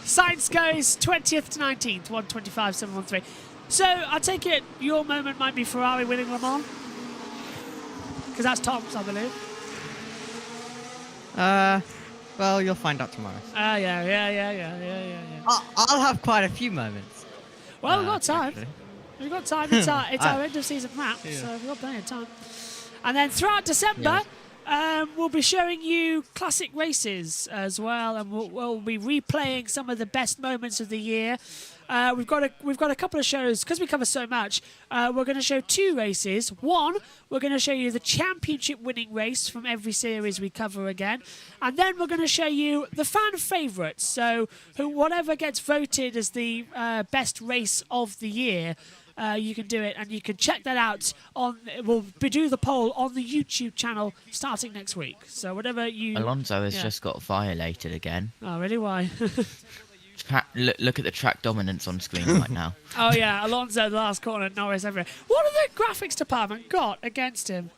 Science goes 20th to 19th, 1:25.713. So I take it your moment might be Ferrari winning Le Mans? Because that's Tom's, I believe. Well, you'll find out tomorrow. Yeah. I'll have quite a few moments. Well, we've got time. Actually. We've got time. It's our end of season wrap, Yeah. so we've got plenty of time. And then throughout December, we'll be showing you classic races as well, and we'll be replaying some of the best moments of the year. We've got a couple of shows because we cover so much. We're going to show 2 races. One, we're going to show you the championship winning race from every series we cover again, and then we're going to show you the fan favourites. So whatever gets voted as the best race of the year. You can do it, and you can check that out we'll do the poll on the YouTube channel starting next week. So whatever you... Alonso has just got violated again. Oh, really? Why? Look at the track dominance on screen right now. Oh, yeah, Alonso, the last corner, Norris everywhere. What have the graphics department got against him?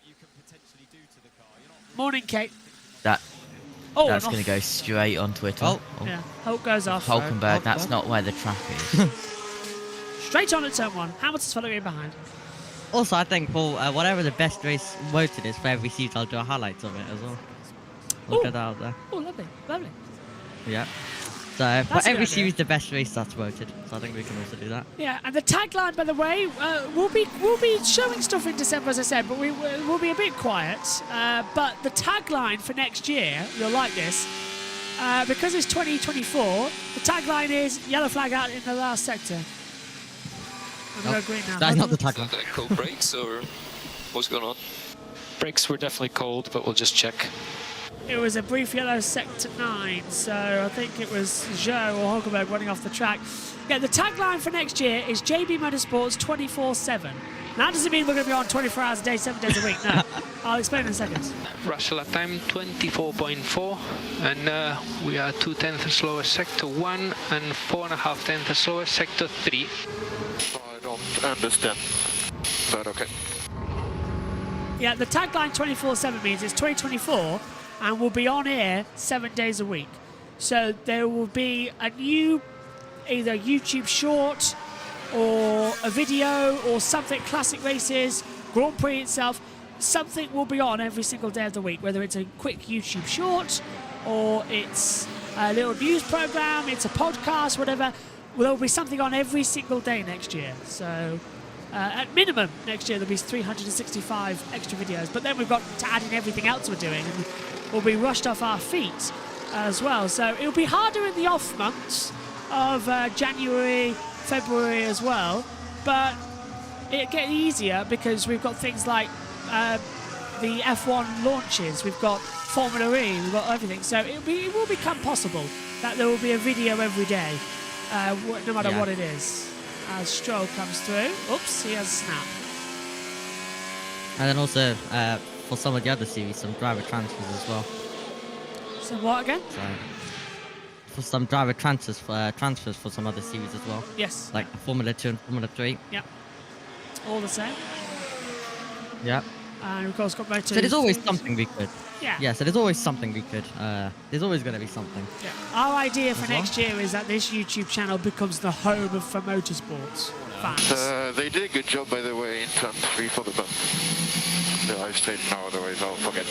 Morning, Kate. That's going to go straight on Twitter. Yeah, Hulk goes off. Hulkenberg, that's not where the track is. Straight on at turn 1. Hamilton's following behind. Also, I think for whatever the best race voted is for every season, I'll do a highlights of it as well. We'll get that out there. Oh, lovely. Yeah. So for every series, the best race that's voted. So I think we can also do that. Yeah, and the tagline, by the way, we'll be showing stuff in December, as I said, but we'll be a bit quiet. But the tagline for next year, you'll like this, because it's 2024. The tagline is "Yellow flag out in the last sector." Nope. That's not the tagline. Are they cold brakes or what's going on? Brakes were definitely cold, but we'll just check. It was a brief yellow sector 9, so I think it was Joe or Hulkenberg running off the track. Yeah, the tagline for next year is JB Motorsports 24/7. That doesn't mean we're going to be on 24 hours a day, 7 days a week. No, I'll explain in a second. Russell at time 24.4, and we are 0.2 slower sector 1 and 4.5 slower sector 3. I don't understand, but okay. Yeah, the tagline 24/7 means it's 2024 and we'll be on air 7 days a week. So there will be a new either a YouTube short or a video or something, classic races, Grand Prix itself, something will be on every single day of the week, whether it's a quick YouTube short or it's a little news program, it's a podcast, whatever. There will be something on every single day next year. So at minimum next year there'll be 365 extra videos, but then we've got to add in everything else we're doing, and we'll be rushed off our feet as well. So it'll be harder in the off months of January, February as well, but it'll get easier because we've got things like the F1 launches, we've got Formula E, we've got everything. So it will become possible that there will be a video every day, no matter what it is. As Stroll comes through, oops, he has a snap. And then also for some of the other series, some driver transfers as well. So what again? So, for some driver transfers for some other series as well. Yes. Like Formula 2 and Formula 3. Yeah. All the same. Yeah. And of course got Moto. So there's always something we could. Yeah. Yeah, so there's always something we could. There's always going to be something. Yeah. Our idea for next year is that this YouTube channel becomes the home for motorsports fans. They did a good job, by the way, in turn 3 for the bump. No, I've stayed now, otherwise I'll forget.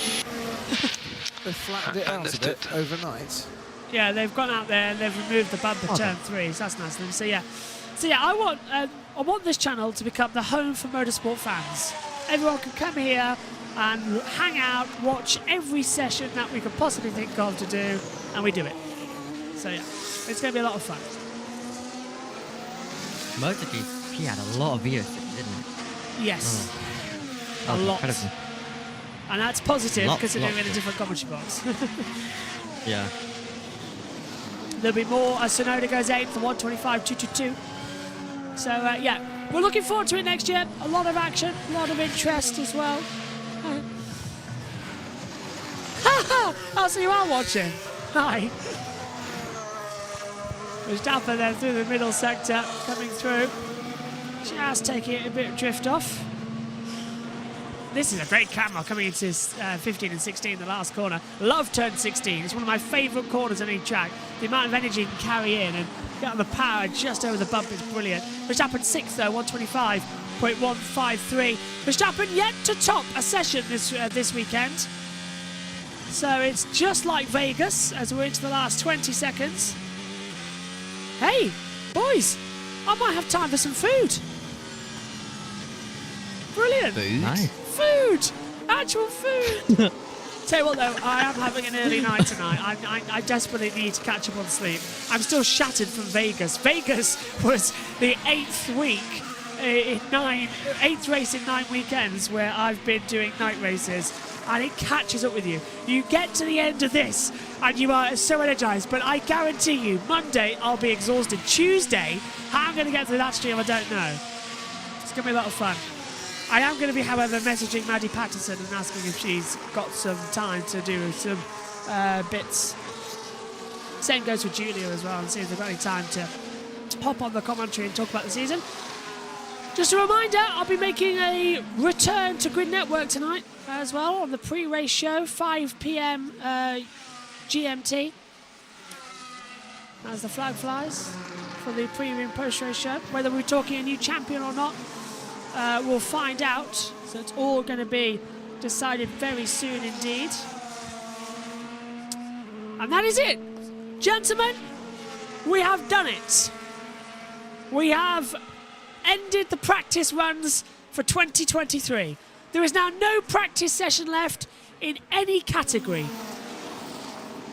They flattened it out a bit overnight. Yeah, they've gone out there and they've removed the bumper turn 3, so that's nice of them. So yeah, I want this channel to become the home for motorsport fans. Everyone can come here and hang out, watch every session that we could possibly think of to do, and we do it. So yeah, it's going to be a lot of fun. MotoGP had a lot of videos, didn't it? Yes. Oh. A lot. Incredible. And that's positive Lots, because they're doing it in a lots. different commentary box. Yeah. There'll be more as Sonoda goes 8th for 125.222. So yeah, we're looking forward to it next year. A lot of action, a lot of interest as well. Oh, so you are watching. Hi. Verstappen then through the middle sector, coming through. Just taking it a bit of drift off. This is a great camera coming into 15 and 16, the last corner. Love turn 16. It's one of my favourite corners on any track. The amount of energy you can carry in and get on the power just over the bump is brilliant. Verstappen 6th though, 125.153. Verstappen yet to top a session this weekend. So it's just like Vegas as we're into the last 20 seconds. Hey, boys, I might have time for some food. Brilliant. Food? Nice. Food! Actual food! Tell you what though, I am having an early night tonight. I desperately need to catch up on sleep. I'm still shattered from Vegas. Vegas was the 8th week, 8th race in 9 weekends where I've been doing night races, and it catches up with you. You get to the end of this and you are so energized, but I guarantee you, Monday I'll be exhausted. Tuesday, how I'm going to get through that stream, I don't know. It's going to be a lot of fun. I am going to be, however, messaging Maddie Patterson and asking if she's got some time to do some bits. Same goes for Julia as well, and see if they've got any time to hop on the commentary and talk about the season. Just a reminder, I'll be making a return to Grid Network tonight as well on the pre-race show, 5 p.m. GMT. As the flag flies for the pre-and post-race show. Whether we're talking a new champion or not, we'll find out. So it's all going to be decided very soon indeed. And that is it. Gentlemen, we have done it. We have ended the practice runs for 2023. There is now no practice session left in any category.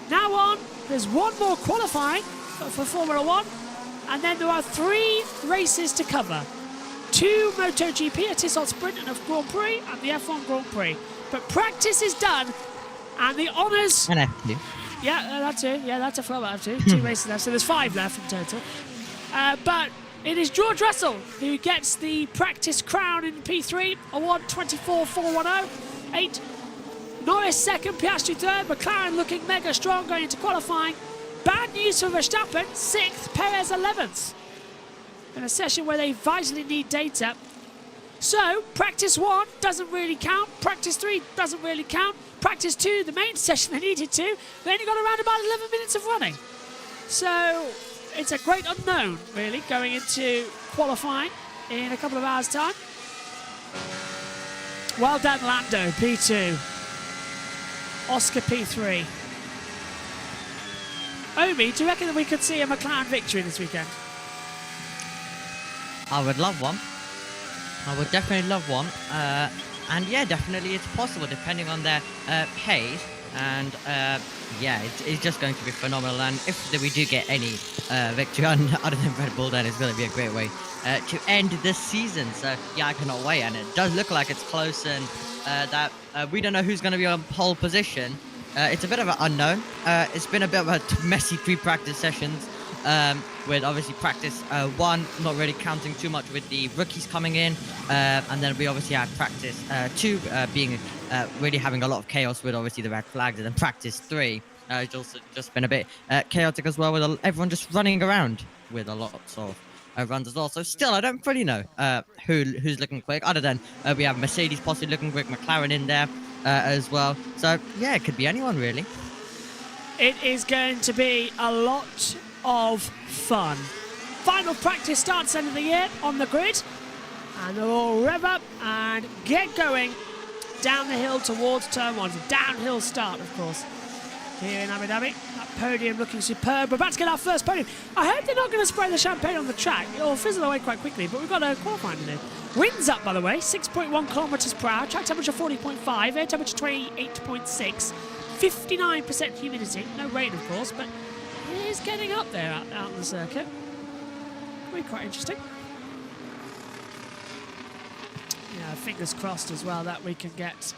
Now on, there's one more qualifying for Formula 1, and then there are 3 races to cover. 2 MotoGP, a Tissot Sprint and a Grand Prix, and the F1 Grand Prix. But practice is done, and the honours... And F2. Yeah, that's it. Yeah, that's a full F2. 2 races left, so there's 5 left in total. But it is George Russell who gets the practice crown in P3, a 1:24.410. 8. Norris 2nd, Piastri 3rd, McLaren looking mega strong going into qualifying. Bad news for Verstappen, 6th, Perez 11th. In a session where they vitally need data. So, practice 1 doesn't really count, practice 3 doesn't really count, practice 2, the main session they needed to, they only got around about 11 minutes of running. So, it's a great unknown, really, going into qualifying in a couple of hours' time. Well done, Lando, P2. Oscar, P3. Omi, do you reckon that we could see a McLaren victory this weekend? I would love one. I would definitely love one. And yeah, definitely it's possible depending on their pace. And yeah, it's just going to be phenomenal. And if we do get any victory other than Red Bull, then it's going to be a great way to end this season. So yeah, I cannot wait. And it does look like it's close, and that we don't know who's going to be on pole position. It's a bit of an unknown. It's been a bit of a messy 3 practice sessions. With obviously practice 1 not really counting too much with the rookies coming in, and then we obviously had practice 2 being really having a lot of chaos with obviously the red flags, and then practice 3 it's also just been a bit chaotic as well, with everyone just running around with a lot of runs as well. So still, I don't really know who's looking quick, other than we have Mercedes possibly looking quick, McLaren in there as well. So yeah, it could be anyone really. It is going to be a lot of fun. Final practice starts end of the year on the grid, and they'll all rev up and get going down the hill towards turn 1. It's a downhill start, of course, here in Abu Dhabi. That podium looking superb. We're about to get our first podium. I hope they're not going to spray the champagne on the track. It'll fizzle away quite quickly, but we've got a qualifying to do. Winds up, by the way, 6.1 kilometres per hour. Track temperature 40.5, air temperature 28.6, 59% humidity. No rain, of course, but it is getting up there out on the circuit. Could be quite interesting. Yeah, fingers crossed as well that we can get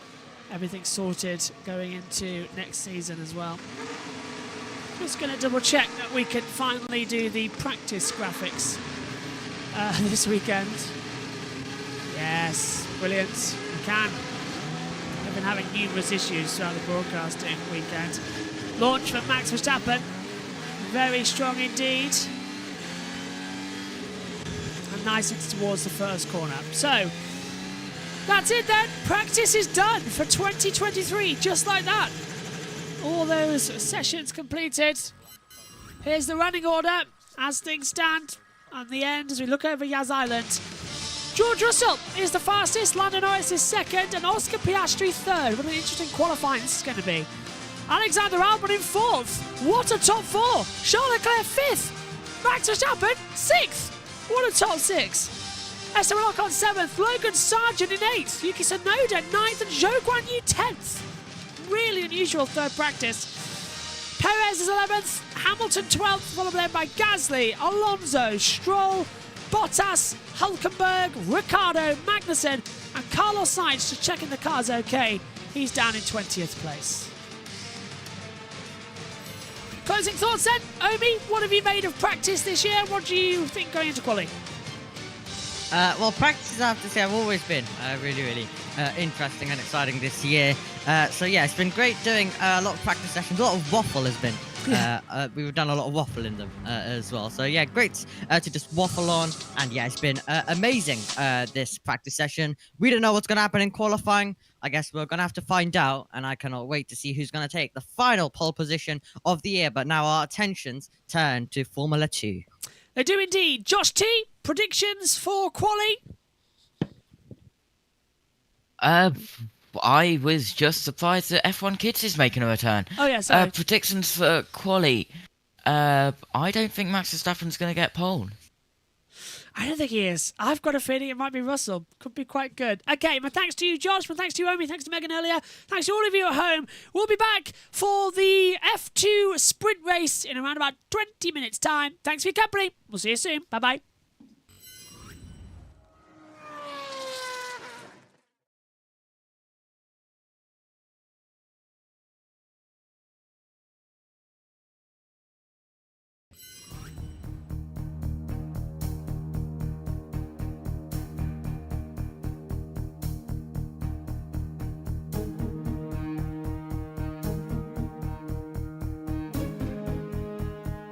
everything sorted going into next season as well. Just going to double check that we can finally do the practice graphics this weekend. Yes, brilliant. We can. We've been having numerous issues throughout the broadcasting weekend. Launch for Max Verstappen. Very strong indeed. And nice it's towards the first corner. So, that's it then. Practice is done for 2023, just like that. All those sessions completed. Here's the running order as things stand on the end as we look over Yas Island. George Russell is the fastest, Lando Norris is second, and Oscar Piastri third. What an interesting qualifying this is going to be. Alexander Albon in fourth. What a top 4. Charles Leclerc fifth. Max Verstappen sixth. What a top 6. Esteban Ocon 7th, Logan Sargent in 8th, Yuki Tsunoda 9th, and Zhou Guanyu 10th. Really unusual third practice. Perez is 11th, Hamilton 12th, followed then by Gasly, Alonso, Stroll, Bottas, Hülkenberg, Ricciardo, Magnussen, and Carlos Sainz just checking the car's okay. He's down in 20th place. Closing thoughts then, Omi, what have you made of practice this year? What do you think going into quali? Well, practices, I have to say, have always been really interesting and exciting this year. So yeah, it's been great doing a lot of practice sessions. A lot of waffle has been. We've done a lot of waffle in them as well. So yeah, great to just waffle on. And yeah, it's been amazing, this practice session. We don't know what's going to happen in qualifying. I guess we're going to have to find out. And I cannot wait to see who's going to take the final pole position of the year. But now our attentions turn to Formula 2. They do indeed. Josh T, predictions for quali? I was just surprised that F1 Kids is making a return. Oh, yeah, sorry. Predictions for quali. I don't think Max Verstappen's going to get pole. I don't think he is. I've got a feeling it might be Russell. Could be quite good. Okay, my thanks to you, Josh. My thanks to you, Omi. Thanks to Megan earlier. Thanks to all of you at home. We'll be back for the F2 sprint race in around about 20 minutes' time. Thanks for your company. We'll see you soon. Bye-bye.